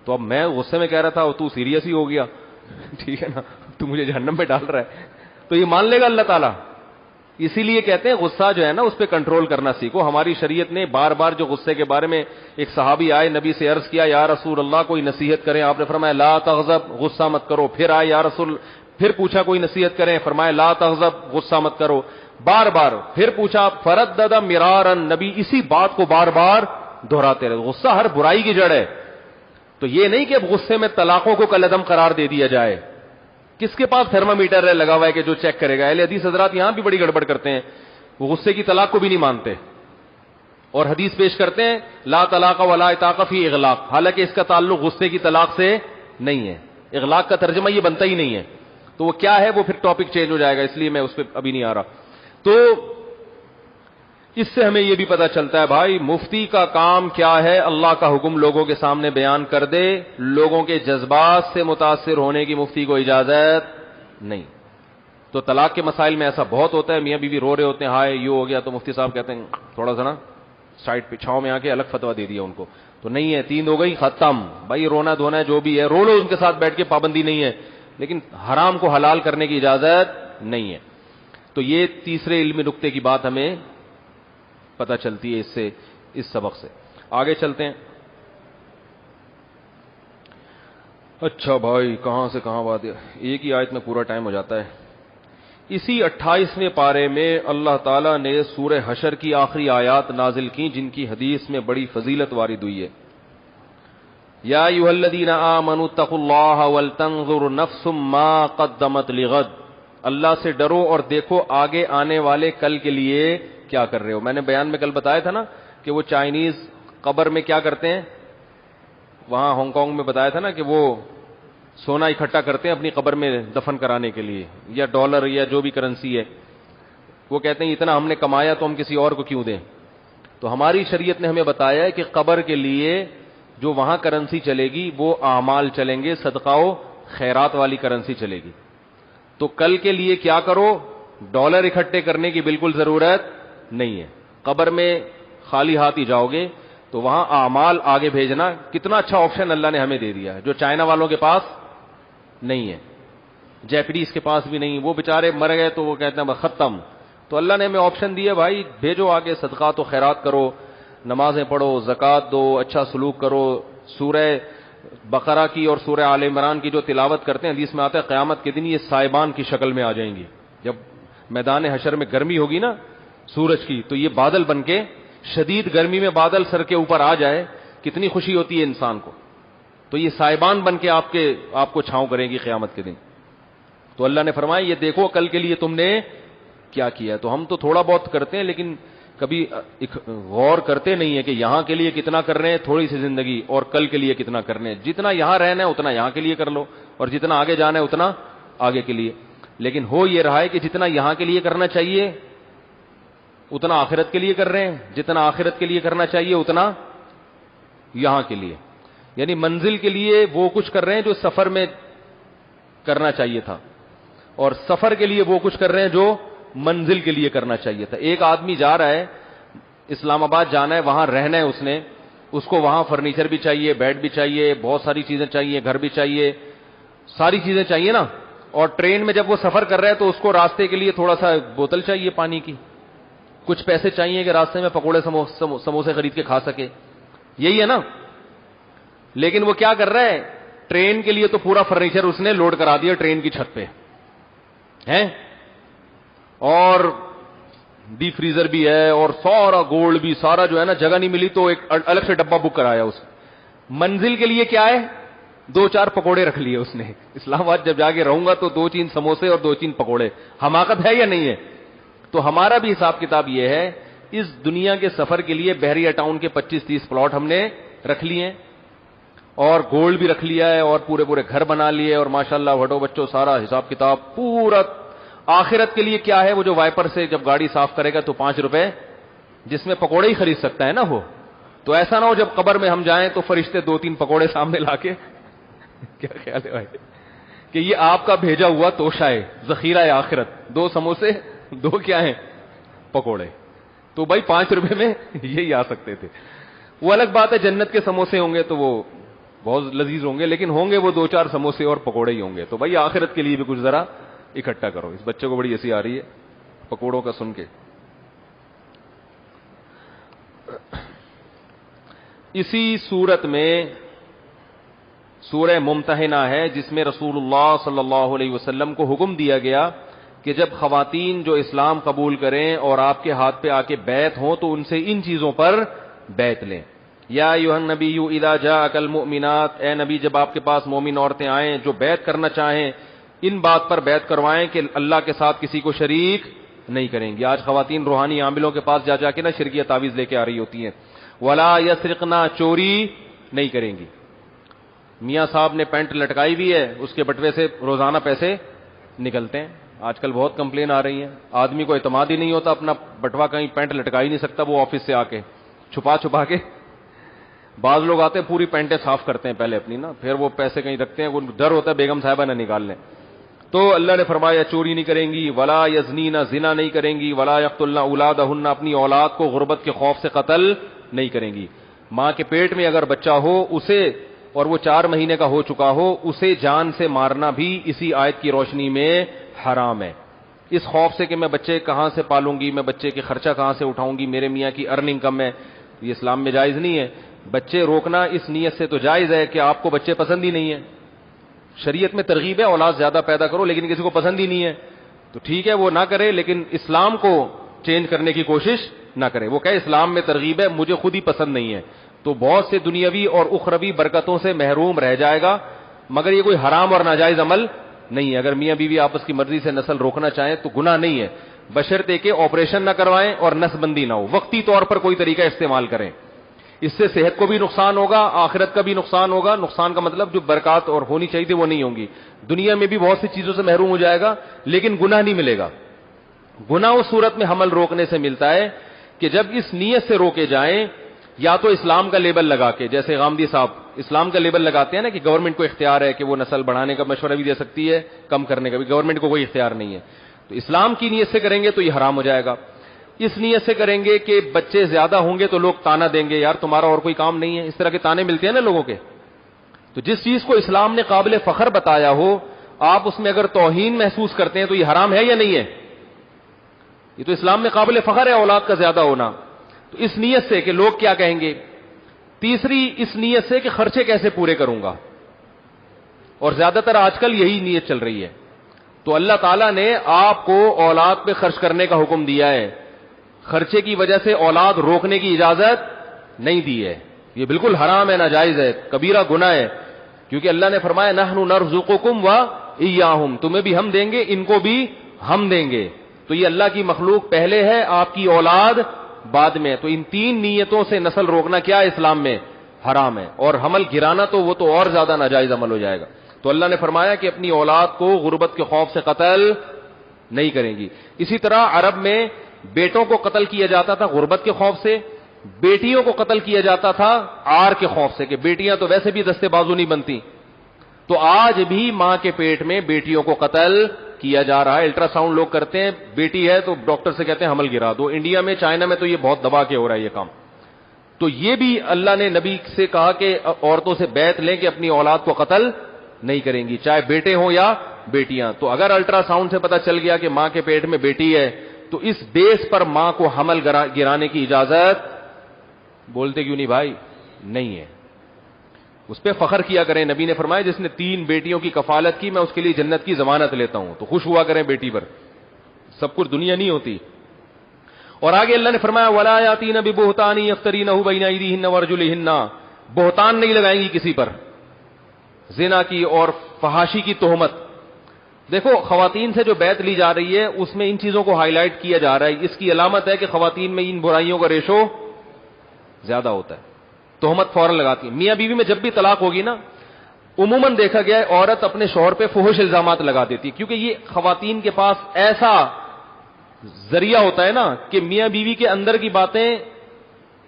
تو اب میں غصے میں کہہ رہا تھا اور تو سیریس ہی ہو گیا, ٹھیک ہے نا, تو مجھے جہنم میں ڈال رہا ہے, تو یہ مان لے گا اللہ تعالیٰ. اسی لیے کہتے ہیں غصہ جو ہے نا اس پہ کنٹرول کرنا سیکھو. ہماری شریعت نے بار بار جو غصے کے بارے میں, ایک صحابی آئے نبی سے عرض کیا یا رسول اللہ کوئی نصیحت کریں, آپ نے فرمایا لا تغضب, غصہ مت کرو. پھر آئے یا رسول, پھر پوچھا کوئی نصیحت کریں, فرمایا لا تغضب, غصہ مت کرو. بار بار پھر پوچھا فردد مرارا, نبی اسی بات کو بار بار دہراتے رہے. غصہ ہر برائی کی جڑ ہے. تو یہ نہیں کہ اب غصے میں طلاقوں کو کالعدم قرار دے دیا جائے. کس کے پاس تھرمامیٹر ہے لگا ہوا ہے کہ جو چیک کرے گا؟ اہل حدیث حضرات یہاں بھی بڑی گڑبڑ کرتے ہیں, وہ غصے کی طلاق کو بھی نہیں مانتے اور حدیث پیش کرتے ہیں لا طلاق ولا عتاق فی اغلاق, حالانکہ اس کا تعلق غصے کی طلاق سے نہیں ہے. اغلاق کا ترجمہ یہ بنتا ہی نہیں ہے. تو وہ کیا ہے وہ پھر ٹاپک چینج ہو جائے گا, اس لیے میں اس پہ ابھی نہیں آ رہا. تو اس سے ہمیں یہ بھی پتا چلتا ہے بھائی مفتی کا کام کیا ہے, اللہ کا حکم لوگوں کے سامنے بیان کر دے. لوگوں کے جذبات سے متاثر ہونے کی مفتی کو اجازت نہیں. تو طلاق کے مسائل میں ایسا بہت ہوتا ہے, میاں بیوی رو رہے ہوتے ہیں ہائے یہ ہو گیا, تو مفتی صاحب کہتے ہیں تھوڑا سا نا سائڈ پہ چھاؤں میں آ کے الگ فتویٰ دے دیا ان کو. تو نہیں ہے, 3 ہو گئی ختم بھائی, رونا دھونا ہے جو بھی ہے رو لو, ان کے ساتھ بیٹھ کے پابندی نہیں ہے, لیکن حرام کو حلال کرنے کی اجازت نہیں ہے. تو یہ تیسرے علمی نقطے کی بات ہمیں پتہ چلتی ہے اس سبق سے. آگے چلتے ہیں. اچھا بھائی کہاں سے کہاں بات ہے, ایک ہی آیت میں پورا ٹائم ہو جاتا ہے. اسی 28ویں پارے میں اللہ تعالیٰ نے سورہ حشر کی آخری آیات نازل کی جن کی حدیث میں بڑی فضیلت وارد ہوئی ہے. یا ایھا الذین آمنوا اتقوا اللہ ولتنظر نفس ما قدمت لغد, اللہ سے ڈرو اور دیکھو آگے آنے والے کل کے لیے کیا کر رہے ہو. میں نے بیان میں کل بتایا تھا نا کہ وہ چائنیز قبر میں کیا کرتے ہیں, وہاں ہانگ کانگ میں بتایا تھا نا کہ وہ سونا اکٹھا کرتے ہیں اپنی قبر میں دفن کرانے کے لیے, یا ڈالر یا جو بھی کرنسی ہے. وہ کہتے ہیں اتنا ہم نے کمایا تو ہم کسی اور کو کیوں دیں. تو ہماری شریعت نے ہمیں بتایا ہے کہ قبر کے لیے جو وہاں کرنسی چلے گی وہ اعمال چلیں گے, صدقہ و خیرات والی کرنسی چلے گی. تو کل کے لیے کیا کرو, ڈالر اکٹھے کرنے کی بالکل ضرورت نہیں ہے. قبر میں خالی ہاتھ ہی جاؤ گے تو وہاں اعمال آگے بھیجنا. کتنا اچھا آپشن اللہ نے ہمیں دے دیا ہے جو چائنا والوں کے پاس نہیں ہے, جیپنیز کے پاس بھی نہیں. وہ بیچارے مر گئے تو وہ کہتے ہیں ختم. تو اللہ نے ہمیں آپشن دیا بھائی بھیجو آگے, صدقات و خیرات کرو, نمازیں پڑھو, زکوٰۃ دو, اچھا سلوک کرو. سورہ بقرہ کی اور سورہ آل عمران کی جو تلاوت کرتے ہیں حدیث میں آتا ہے قیامت کے دن یہ سائبان کی شکل میں آ جائیں گی. جب میدان حشر میں گرمی ہوگی نا سورج کی, تو یہ بادل بن کے, شدید گرمی میں بادل سر کے اوپر آ جائے, کتنی خوشی ہوتی ہے انسان کو. تو یہ سائبان بن کے آپ کو چھاؤں کریں گی قیامت کے دن. تو اللہ نے فرمایا یہ دیکھو کل کے لیے تم نے کیا کیا. تو ہم تو تھوڑا بہت کرتے ہیں لیکن کبھی غور کرتے نہیں ہے کہ یہاں کے لیے کتنا کر رہے ہیں تھوڑی سی زندگی, اور کل کے لیے کتنا کر رہے ہیں. جتنا یہاں رہنا ہے اتنا یہاں کے لیے کر لو, اور جتنا آگے جانا ہے اتنا آگے کے لیے. لیکن ہو یہ رہا ہے کہ جتنا یہاں کے لیے کرنا چاہیے اتنا آخرت کے لیے کر رہے ہیں, جتنا آخرت کے لیے کرنا چاہیے اتنا یہاں کے لیے. یعنی منزل کے لیے وہ کچھ کر رہے ہیں جو سفر میں کرنا چاہیے تھا, اور سفر کے لیے وہ کچھ کر رہے ہیں جو منزل کے لیے کرنا چاہیے تھا. ایک آدمی جا رہا ہے اسلام آباد جانا ہے, وہاں رہنا ہے, اس کو وہاں فرنیچر بھی چاہیے, بیڈ بھی چاہیے, بہت ساری چیزیں چاہیے, گھر بھی چاہیے, ساری چیزیں چاہیے نا. اور ٹرین میں جب وہ سفر کر رہا ہے تو اس کو راستے کے لیے تھوڑا سا بوتل چاہیے پانی کی, کچھ پیسے چاہیے کہ راستے میں پکوڑے سموسے خرید کے کھا سکے, یہی ہے نا. لیکن وہ کیا کر رہا ہے, ٹرین کے لیے تو پورا فرنیچر اس نے لوڈ کرا دیا ٹرین کی چھت پہ ہے, اور ڈی فریزر بھی ہے, اور سارا گولڈ بھی, سارا جو ہے نا, جگہ نہیں ملی تو ایک الگ سے ڈبہ بک کرایا اس. منزل کے لیے کیا ہے, 2-4 پکوڑے رکھ لیے اس نے. اسلام آباد جب جا کے رہوں گا تو 2-3 سموسے اور 2-3 پکوڑے. حماقت ہے یا نہیں ہے؟ تو ہمارا بھی حساب کتاب یہ ہے, اس دنیا کے سفر کے لیے بحریہ ٹاؤن کے 25-30 پلاٹ ہم نے رکھ لیے, اور گولڈ بھی رکھ لیا ہے, اور پورے گھر بنا لیے, اور ماشاءاللہ وٹو بچوں سارا حساب کتاب پورا. آخرت کے لیے کیا ہے, وہ جو وائپر سے جب گاڑی صاف کرے گا تو 5 روپے, جس میں پکوڑے ہی خرید سکتا ہے نا وہ. تو ایسا نہ ہو جب قبر میں ہم جائیں تو فرشتے 2-3 پکوڑے سامنے لا کے کیا خیال ہے بھائی کہ یہ آپ کا بھیجا ہوا توشہ ہے, ذخیرہ ہے آخرت, 2 سموسے 2 کیا ہیں پکوڑے. تو بھائی 5 روپے میں یہی آ سکتے تھے. وہ الگ بات ہے جنت کے سموسے ہوں گے تو وہ بہت لذیذ ہوں گے, لیکن ہوں گے وہ 2-4 سموسے اور پکوڑے ہی ہوں گے. تو بھائی آخرت کے لیے بھی کچھ ذرا اکٹھا کرو. اس بچے کو بڑی ہنسی آ رہی ہے پکوڑوں کا سن کے. اسی صورت میں سورہ ممتحنہ ہے جس میں رسول اللہ صلی اللہ علیہ وسلم کو حکم دیا گیا کہ جب خواتین جو اسلام قبول کریں اور آپ کے ہاتھ پہ آ کے بیعت ہوں تو ان سے ان چیزوں پر بیعت لیں. یا ایھا النبی اذا جاءک المؤمنات, اے نبی جب آپ کے پاس مومن عورتیں آئیں جو بیعت کرنا چاہیں, ان بات پر بیعت کروائیں کہ اللہ کے ساتھ کسی کو شریک نہیں کریں گی. آج خواتین روحانی عاملوں کے پاس جا کے نا شرکیہ تعویذ لے کے آ رہی ہوتی ہیں. ولا یسرقنا, چوری نہیں کریں گی. میاں صاحب نے پینٹ لٹکائی ہوئی ہے, اس کے بٹوے سے روزانہ پیسے نکلتے ہیں. آج کل بہت کمپلین آ رہی ہیں, آدمی کو اعتماد ہی نہیں ہوتا, اپنا بٹوا کہیں پینٹ لٹکا ہی نہیں سکتا, وہ آفس سے آ کے چھپا کے. بعض لوگ آتے ہیں پوری پینٹیں صاف کرتے ہیں پہلے اپنی نا, پھر وہ پیسے کہیں رکھتے ہیں, وہ ڈر ہوتا ہے بیگم صاحبہ نہ نکال لیں. تو اللہ نے فرمایا چوری نہیں کریں گی, ولا یزنین, زنا نہیں کریں گی, ولا یقتلن اولادہن, اپنی اولاد کو غربت کے خوف سے قتل نہیں کریں گی. ماں کے پیٹ میں اگر بچہ ہو اسے, اور وہ 4 مہینے کا ہو چکا ہو, اسے جان سے مارنا بھی اسی آیت کی روشنی میں حرام ہے. اس خوف سے کہ میں بچے کہاں سے پالوں گی, میں بچے کے خرچہ کہاں سے اٹھاؤں گی, میرے میاں کی ارننگ کم ہے, یہ اسلام میں جائز نہیں ہے. بچے روکنا اس نیت سے تو جائز ہے کہ آپ کو بچے پسند ہی نہیں ہیں. شریعت میں ترغیب ہے اولاد زیادہ پیدا کرو, لیکن کسی کو پسند ہی نہیں ہے تو ٹھیک ہے وہ نہ کرے, لیکن اسلام کو چینج کرنے کی کوشش نہ کرے. وہ کہے اسلام میں ترغیب ہے, مجھے خود ہی پسند نہیں ہے, تو بہت سے دنیاوی اور اخروی برکتوں سے محروم رہ جائے گا. مگر یہ کوئی حرام اور ناجائز عمل نہیں ہے. اگر میاں بیوی آپس کی مرضی سے نسل روکنا چاہیں تو گناہ نہیں ہے, بشرطے کہ آپریشن نہ کروائیں اور نس بندی نہ ہو. وقتی طور پر کوئی طریقہ استعمال کریں, اس سے صحت کو بھی نقصان ہوگا, آخرت کا بھی نقصان ہوگا. نقصان کا مطلب جو برکات اور ہونی چاہیے تھی وہ نہیں ہوں گی. دنیا میں بھی بہت سی چیزوں سے محروم ہو جائے گا, لیکن گناہ نہیں ملے گا. گناہ اس صورت میں حمل روکنے سے ملتا ہے کہ جب اس نیت سے روکے جائیں, یا تو اسلام کا لیبل لگا کے, جیسے غامدی صاحب اسلام کا لیبل لگاتے ہیں نا کہ گورنمنٹ کو اختیار ہے کہ وہ نسل بڑھانے کا مشورہ بھی دے سکتی ہے, کم کرنے کا بھی گورنمنٹ کو کوئی اختیار نہیں ہے. تو اسلام کی نیت سے کریں گے تو یہ حرام ہو جائے گا. اس نیت سے کریں گے کہ بچے زیادہ ہوں گے تو لوگ تانا دیں گے, یار تمہارا اور کوئی کام نہیں ہے, اس طرح کے تانے ملتے ہیں نا لوگوں کے. تو جس چیز کو اسلام نے قابل فخر بتایا ہو, آپ اس میں اگر توہین محسوس کرتے ہیں تو یہ حرام ہے یا نہیں ہے؟ یہ تو اسلام میں قابل فخر ہے اولاد کا زیادہ ہونا. تو اس نیت سے کہ لوگ کیا کہیں گے. تیسری اس نیت سے کہ خرچے کیسے پورے کروں گا, اور زیادہ تر آج کل یہی نیت چل رہی ہے. تو اللہ تعالیٰ نے آپ کو اولاد پہ خرچ کرنے کا حکم دیا ہے, خرچے کی وجہ سے اولاد روکنے کی اجازت نہیں دی ہے. یہ بالکل حرام ہے, ناجائز ہے, کبیرہ گناہ ہے, کیونکہ اللہ نے فرمایا نحن نرزقکم وإیاہم, تمہیں بھی ہم دیں گے, ان کو بھی ہم دیں گے. تو یہ اللہ کی مخلوق پہلے ہے, آپ کی اولاد بعد میں. تو ان 3 نیتوں سے نسل روکنا کیا ہے اسلام میں حرام ہے, اور حمل گرانا تو وہ تو اور زیادہ ناجائز عمل ہو جائے گا. تو اللہ نے فرمایا کہ اپنی اولاد کو غربت کے خوف سے قتل نہیں کریں گی. اسی طرح عرب میں بیٹوں کو قتل کیا جاتا تھا غربت کے خوف سے, بیٹیوں کو قتل کیا جاتا تھا عار کے خوف سے, کہ بیٹیاں تو ویسے بھی دستے بازو نہیں بنتی. تو آج بھی ماں کے پیٹ میں بیٹیوں کو قتل کیا جا رہا ہے. الٹرا ساؤنڈ لوگ کرتے ہیں, بیٹی ہے تو ڈاکٹر سے کہتے ہیں حمل گرا دو. انڈیا میں, چائنا میں تو یہ بہت دبا کے ہو رہا ہے یہ کام. تو یہ بھی اللہ نے نبی سے کہا کہ عورتوں سے بیعت لیں کہ اپنی اولاد کو قتل نہیں کریں گی, چاہے بیٹے ہوں یا بیٹیاں. تو اگر الٹرا ساؤنڈ سے پتا چل گیا کہ ماں کے پیٹ میں بیٹی ہے, تو اس بیس پر ماں کو حمل گرانے کی اجازت, بولتے کیوں نہیں بھائی, نہیں ہے. اس پہ فخر کیا کریں. نبی نے فرمایا جس نے 3 بیٹیوں کی کفالت کی میں اس کے لیے جنت کی ضمانت لیتا ہوں. تو خوش ہوا کریں بیٹی پر, سب کچھ دنیا نہیں ہوتی. اور آگے اللہ نے فرمایا ولا یاتین ببہتان یفترینہ بین ایدیہن وارجلہن, بہتان نہیں لگائیں گی کسی پر, زنا کی اور فحاشی کی تہمت. دیکھو خواتین سے جو بیعت لی جا رہی ہے اس میں ان چیزوں کو ہائی لائٹ کیا جا رہا ہے. اس کی علامت ہے کہ خواتین میں ان برائیوں کا ریشو زیادہ ہوتا ہے. تہمت فوراً لگاتی ہیں. میاں بیوی میں جب بھی طلاق ہوگی نا, عموماً دیکھا گیا ہے عورت اپنے شوہر پہ فحش الزامات لگا دیتی, کیونکہ یہ خواتین کے پاس ایسا ذریعہ ہوتا ہے نا کہ میاں بیوی کے اندر کی باتیں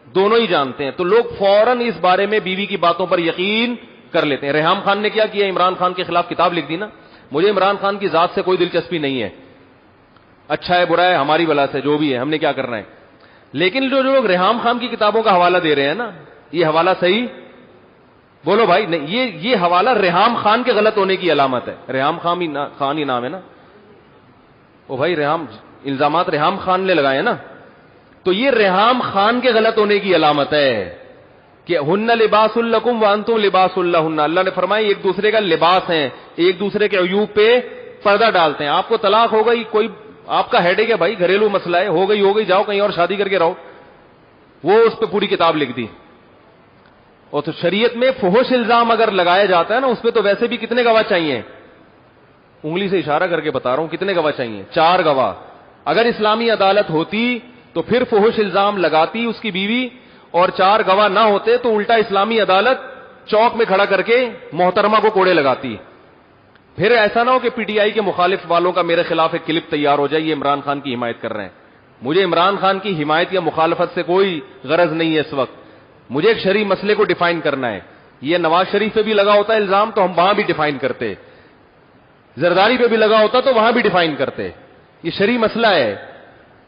دونوں ہی جانتے ہیں. تو لوگ فوراً اس بارے میں بیوی کی باتوں پر یقین کر لیتے ہیں. ریحام خان نے کیا کیا, عمران خان کے خلاف کتاب لکھ دی نا. مجھے عمران خان کی ذات سے کوئی دلچسپی نہیں ہے, اچھا ہے برا ہے ہماری بلا سے, جو بھی ہے ہم نے کیا کرنا ہے. لیکن جو لوگ ریحام خان کی کتابوں کا حوالہ دے رہے ہیں نا, یہ حوالہ صحیح بولو بھائی, نہیں, یہ حوالہ ریحام خان کے غلط ہونے کی علامت ہے. ریحام خان ہی نام ہے نا, وہ بھائی الزامات ریحام خان نے لگائے نا, تو یہ ریحام خان کے غلط ہونے کی علامت ہے کہ ہن لباس لکم وانتم لباس لہن. اللہ نے فرمایا ایک دوسرے کا لباس ہیں, ایک دوسرے کے عیوب پہ پردہ ڈالتے ہیں. آپ کو طلاق ہو گئی, کوئی آپ کا ہیڈیک ہے بھائی, گھریلو مسئلہ ہے, ہو گئی جاؤ کہیں اور شادی کر کے رہو. وہ اس پہ پوری کتاب لکھ دی. اور تو شریعت میں فحش الزام اگر لگایا جاتا ہے نا, اس پہ تو ویسے بھی کتنے گواہ چاہیے, انگلی سے اشارہ کر کے بتا رہا ہوں کتنے گواہ چاہیے, 4 گواہ. اگر اسلامی عدالت ہوتی تو پھر فحش الزام لگاتی اس کی بیوی, اور 4 گواہ نہ ہوتے تو الٹا اسلامی عدالت چوک میں کھڑا کر کے محترمہ کو کوڑے لگاتی. پھر ایسا نہ ہو کہ پی ٹی آئی کے مخالف والوں کا میرے خلاف ایک کلپ تیار ہو جائے, یہ عمران خان کی حمایت کر رہے ہیں. مجھے عمران خان کی حمایت یا مخالفت سے کوئی غرض نہیں ہے اس وقت. مجھے ایک شرعی مسئلے کو ڈیفائن کرنا ہے. یہ نواز شریف پہ بھی لگا ہوتا ہے الزام تو ہم وہاں بھی ڈیفائن کرتے, زرداری پہ بھی لگا ہوتا تو وہاں بھی ڈیفائن کرتے. یہ شرعی مسئلہ ہے.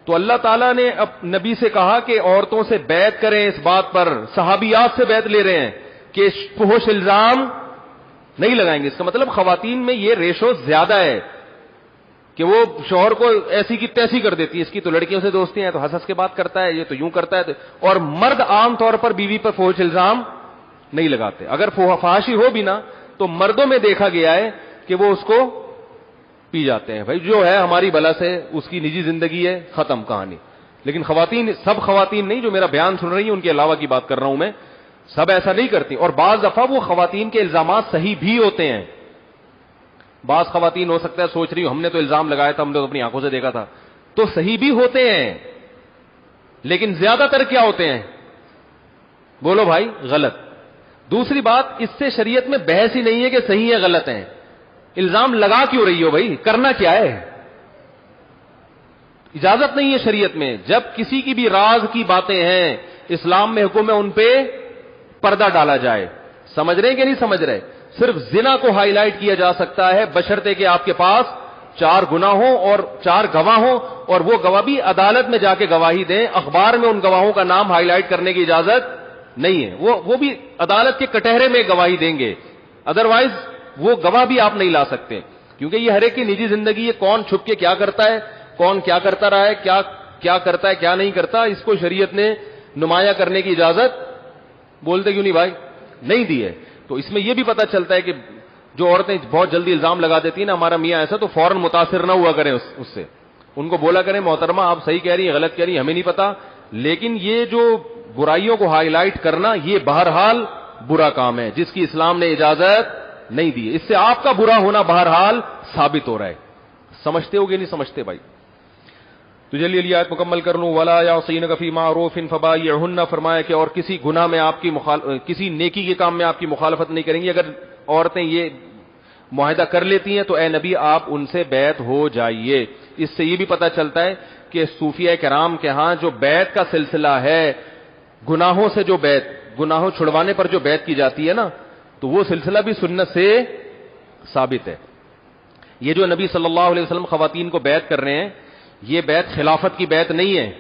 تو اللہ تعالیٰ نے اب نبی سے کہا کہ عورتوں سے بیعت کریں اس بات پر, صحابیات سے بیعت لے رہے ہیں کہ فحش الزام نہیں لگائیں گے. اس کا مطلب خواتین میں یہ ریشو زیادہ ہے کہ وہ شوہر کو ایسی کی تیسی کر دیتی ہے, اس کی تو لڑکیوں سے دوستی ہیں تو ہنس کے بات کرتا ہے, یہ تو یوں کرتا ہے. اور مرد عام طور پر بیوی پر فحش الزام نہیں لگاتے. اگر فحاشی ہو بھی نا تو مردوں میں دیکھا گیا ہے کہ وہ اس کو پی جاتے ہیں, بھائی جو ہے ہماری بلا سے, اس کی نجی زندگی ہے, ختم کہانی. لیکن خواتین, سب خواتین نہیں جو میرا بیان سن رہی ہیں ان کے علاوہ کی بات کر رہا ہوں میں, سب ایسا نہیں کرتی. اور بعض دفعہ وہ خواتین کے الزامات صحیح بھی ہوتے ہیں. بعض خواتین ہو سکتا ہے سوچ رہی ہوں ہم نے تو الزام لگایا تھا, ہم نے تو اپنی آنکھوں سے دیکھا تھا, تو صحیح بھی ہوتے ہیں. لیکن زیادہ تر کیا ہوتے ہیں, بولو بھائی, غلط. دوسری بات, اس سے شریعت میں بحث ہی نہیں ہے کہ صحیح ہے غلط ہیں. الزام لگا کیوں رہی ہو بھائی, کرنا کیا ہے؟ اجازت نہیں ہے شریعت میں. جب کسی کی بھی راز کی باتیں ہیں, اسلام میں حکم ہے ان پہ پردہ ڈالا جائے. سمجھ رہے ہیں کہ نہیں سمجھ رہے؟ صرف زنا کو ہائی لائٹ کیا جا سکتا ہے بشرطے کہ آپ کے پاس 4 گناہ ہوں اور 4 گواہ ہوں, اور وہ گواہ بھی عدالت میں جا کے گواہی دیں. اخبار میں ان گواہوں کا نام ہائی لائٹ کرنے کی اجازت نہیں ہے. وہ بھی عدالت کے کٹہرے میں گواہی دیں گے, ادروائز وہ گواہ بھی آپ نہیں لا سکتے. کیونکہ یہ ہر ایک کی نجی زندگی ہے, کون چھپ کے کیا کرتا ہے, کون کیا کرتا رہا ہے, کیا کرتا ہے کیا نہیں کرتا, اس کو شریعت نے نمایاں کرنے کی اجازت, بولتے کیوں نہیں بھائی, نہیں دی ہے. تو اس میں یہ بھی پتہ چلتا ہے کہ جو عورتیں بہت جلدی الزام لگا دیتی ہیں نا, ہمارا میاں ایسا, تو فوراً متاثر نہ ہوا کریں اس سے. ان کو بولا کریں محترمہ آپ صحیح کہہ رہی ہیں غلط کہہ رہی ہیں ہمیں نہیں پتا, لیکن یہ جو برائیوں کو ہائی لائٹ کرنا یہ بہرحال برا کام ہے جس کی اسلام نے اجازت نہیں دی. اس سے آپ کا برا ہونا بہرحال ثابت ہو رہا ہے. سمجھتے ہو گے نہیں سمجھتے بھائی؟ تو چلیے یہ آیت مکمل کر لوں. ولا یعصینک فی معروف فبایعہن, فرمایا کہ اور کسی گناہ میں آپ کی کسی نیکی کے کام میں آپ کی مخالفت نہیں کریں گی. اگر عورتیں یہ معاہدہ کر لیتی ہیں تو اے نبی آپ ان سے بیعت ہو جائیے. اس سے یہ بھی پتہ چلتا ہے کہ صوفیہ کرام کے ہاں جو بیعت کا سلسلہ ہے, گناہوں سے جو بیعت, گناہوں چھڑوانے پر جو بیعت کی جاتی ہے نا, تو وہ سلسلہ بھی سنت سے ثابت ہے. یہ جو نبی صلی اللہ علیہ وسلم خواتین کو بیعت کر رہے ہیں، یہ بیعت خلافت کی بیعت نہیں ہے.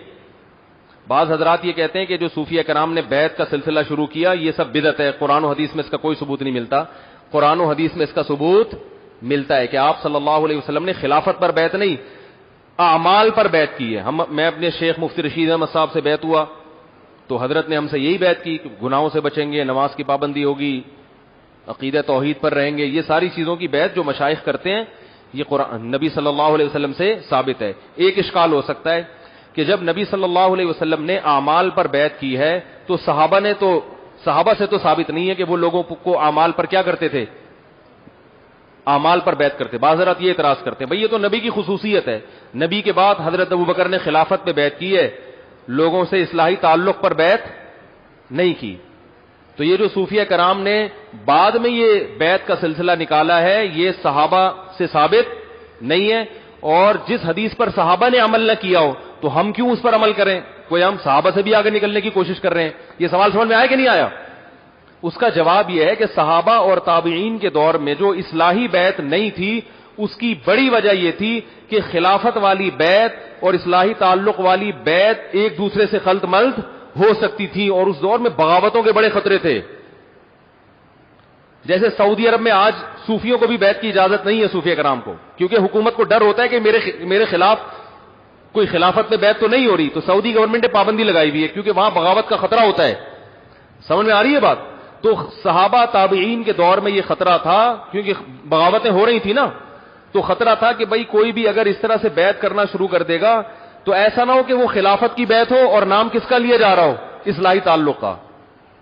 بعض حضرات یہ کہتے ہیں کہ جو صوفیہ کرام نے بیعت کا سلسلہ شروع کیا یہ سب بدعت ہے، قرآن و حدیث میں اس کا کوئی ثبوت نہیں ملتا. قرآن و حدیث میں اس کا ثبوت ملتا ہے کہ آپ صلی اللہ علیہ وسلم نے خلافت پر بیعت نہیں، اعمال پر بیعت کی ہے. میں اپنے شیخ مفتی رشید احمد صاحب سے بیعت ہوا تو حضرت نے ہم سے یہی بیعت کی کہ گناہوں سے بچیں گے، نماز کی پابندی ہوگی، عقیدہ توحید پر رہیں گے. یہ ساری چیزوں کی بیعت جو مشائخ کرتے ہیں یہ قرآن نبی صلی اللہ علیہ وسلم سے ثابت ہے. ایک اشکال ہو سکتا ہے کہ جب نبی صلی اللہ علیہ وسلم نے اعمال پر بیعت کی ہے تو صحابہ سے تو ثابت نہیں ہے کہ وہ لوگوں کو اعمال پر کیا کرتے تھے، اعمال پر بیعت کرتے. بعض حضرات یہ اعتراض کرتے ہیں بھئی یہ تو نبی کی خصوصیت ہے، نبی کے بعد حضرت ابوبکر نے خلافت پہ بیعت کی ہے، لوگوں سے اصلاحی تعلق پر بیعت نہیں کی. تو یہ جو صوفیہ کرام نے بعد میں یہ بیعت کا سلسلہ نکالا ہے یہ صحابہ سے ثابت نہیں ہے، اور جس حدیث پر صحابہ نے عمل نہ کیا ہو تو ہم کیوں اس پر عمل کریں؟ کوئی ہم صحابہ سے بھی آگے نکلنے کی کوشش کر رہے ہیں. یہ سوال سمجھ میں آیا کہ نہیں آیا؟ اس کا جواب یہ ہے کہ صحابہ اور تابعین کے دور میں جو اصلاحی بیعت نہیں تھی اس کی بڑی وجہ یہ تھی کہ خلافت والی بیعت اور اصلاحی تعلق والی بیعت ایک دوسرے سے خلط ملط ہو سکتی تھی، اور اس دور میں بغاوتوں کے بڑے خطرے تھے. جیسے سعودی عرب میں آج صوفیوں کو بھی بیعت کی اجازت نہیں ہے، صوفیہ کرام کو، کیونکہ حکومت کو ڈر ہوتا ہے کہ میرے خلاف کوئی خلافت میں بیعت تو نہیں ہو رہی، تو سعودی گورنمنٹ نے پابندی لگائی ہوئی ہے کیونکہ وہاں بغاوت کا خطرہ ہوتا ہے. سمجھ میں آ رہی ہے بات؟ تو صحابہ تابعین کے دور میں یہ خطرہ تھا کیونکہ بغاوتیں ہو رہی تھی نا، تو خطرہ تھا کہ بھائی کوئی بھی اگر اس طرح سے بیعت کرنا شروع کر دے گا تو ایسا نہ ہو کہ وہ خلافت کی بیعت ہو اور نام کس کا لیا جا رہا ہو، اصلاحی تعلق کا.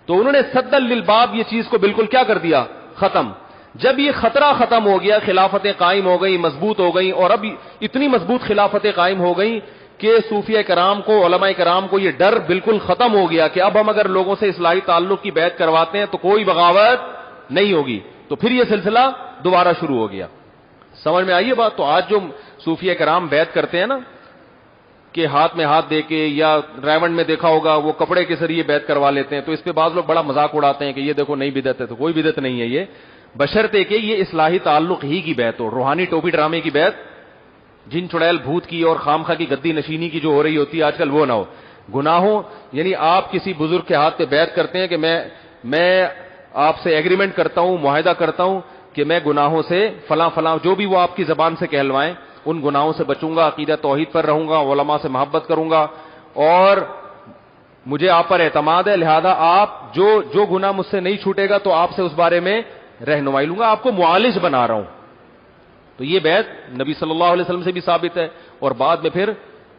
تو انہوں نے سدا للباب یہ چیز کو بالکل کیا کر دیا، ختم. جب یہ خطرہ ختم ہو گیا، خلافتیں قائم ہو گئی، مضبوط ہو گئی، اور اب اتنی مضبوط خلافتیں قائم ہو گئی کہ صوفیہ کرام کو، علماء کرام کو یہ ڈر بالکل ختم ہو گیا کہ اب ہم اگر لوگوں سے اصلاحی تعلق کی بیعت کرواتے ہیں تو کوئی بغاوت نہیں ہوگی. تو پھر یہ سلسلہ دوبارہ شروع ہو گیا. سمجھ میں آئیے بات؟ تو آج جو صوفیہ کرام بیعت کرتے ہیں نا کہ ہاتھ میں ہاتھ دے کے، یا ریونڈ میں دیکھا ہوگا وہ کپڑے کے ذریعے بیعت کروا لیتے ہیں، تو اس پہ بعض لوگ بڑا مذاق اڑاتے ہیں کہ یہ دیکھو نئی بدعت ہے. تو کوئی بدعت نہیں ہے یہ، بشرطے کہ یہ اصلاحی تعلق ہی کی بیعت ہو. روحانی ٹوپی ڈرامے کی بیعت، جن چڑیل بھوت کی اور خامخواہ کی گدی نشینی کی جو ہو رہی ہوتی ہے آج کل، وہ نہ ہو. گناہوں یعنی آپ کسی بزرگ کے ہاتھ پہ بیعت کرتے ہیں کہ میں آپ سے ایگریمنٹ کرتا ہوں، معاہدہ کرتا ہوں کہ میں گناہوں سے فلاں فلاں جو بھی وہ آپ کی زبان سے کہلوائیں ان گناہوں سے بچوں گا، عقیدہ توحید پر رہوں گا، علماء سے محبت کروں گا، اور مجھے آپ پر اعتماد ہے، لہذا آپ جو گناہ مجھ سے نہیں چھوٹے گا تو آپ سے اس بارے میں رہنمائی لوں گا، آپ کو معالج بنا رہا ہوں. تو یہ بیعت نبی صلی اللہ علیہ وسلم سے بھی ثابت ہے، اور بعد میں پھر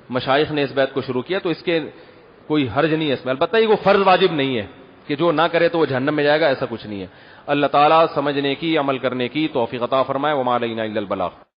مشائخ نے اس بیعت کو شروع کیا. تو اس کے کوئی حرج نہیں ہے اس میں. البتہ یہ کوئی فرض واجب نہیں ہے کہ جو نہ کرے تو وہ جہنم میں جائے گا، ایسا کچھ نہیں ہے. اللہ تعالیٰ سمجھنے کی، عمل کرنے کی توفیق عطا فرمائے. وما علینا الا البلاغ.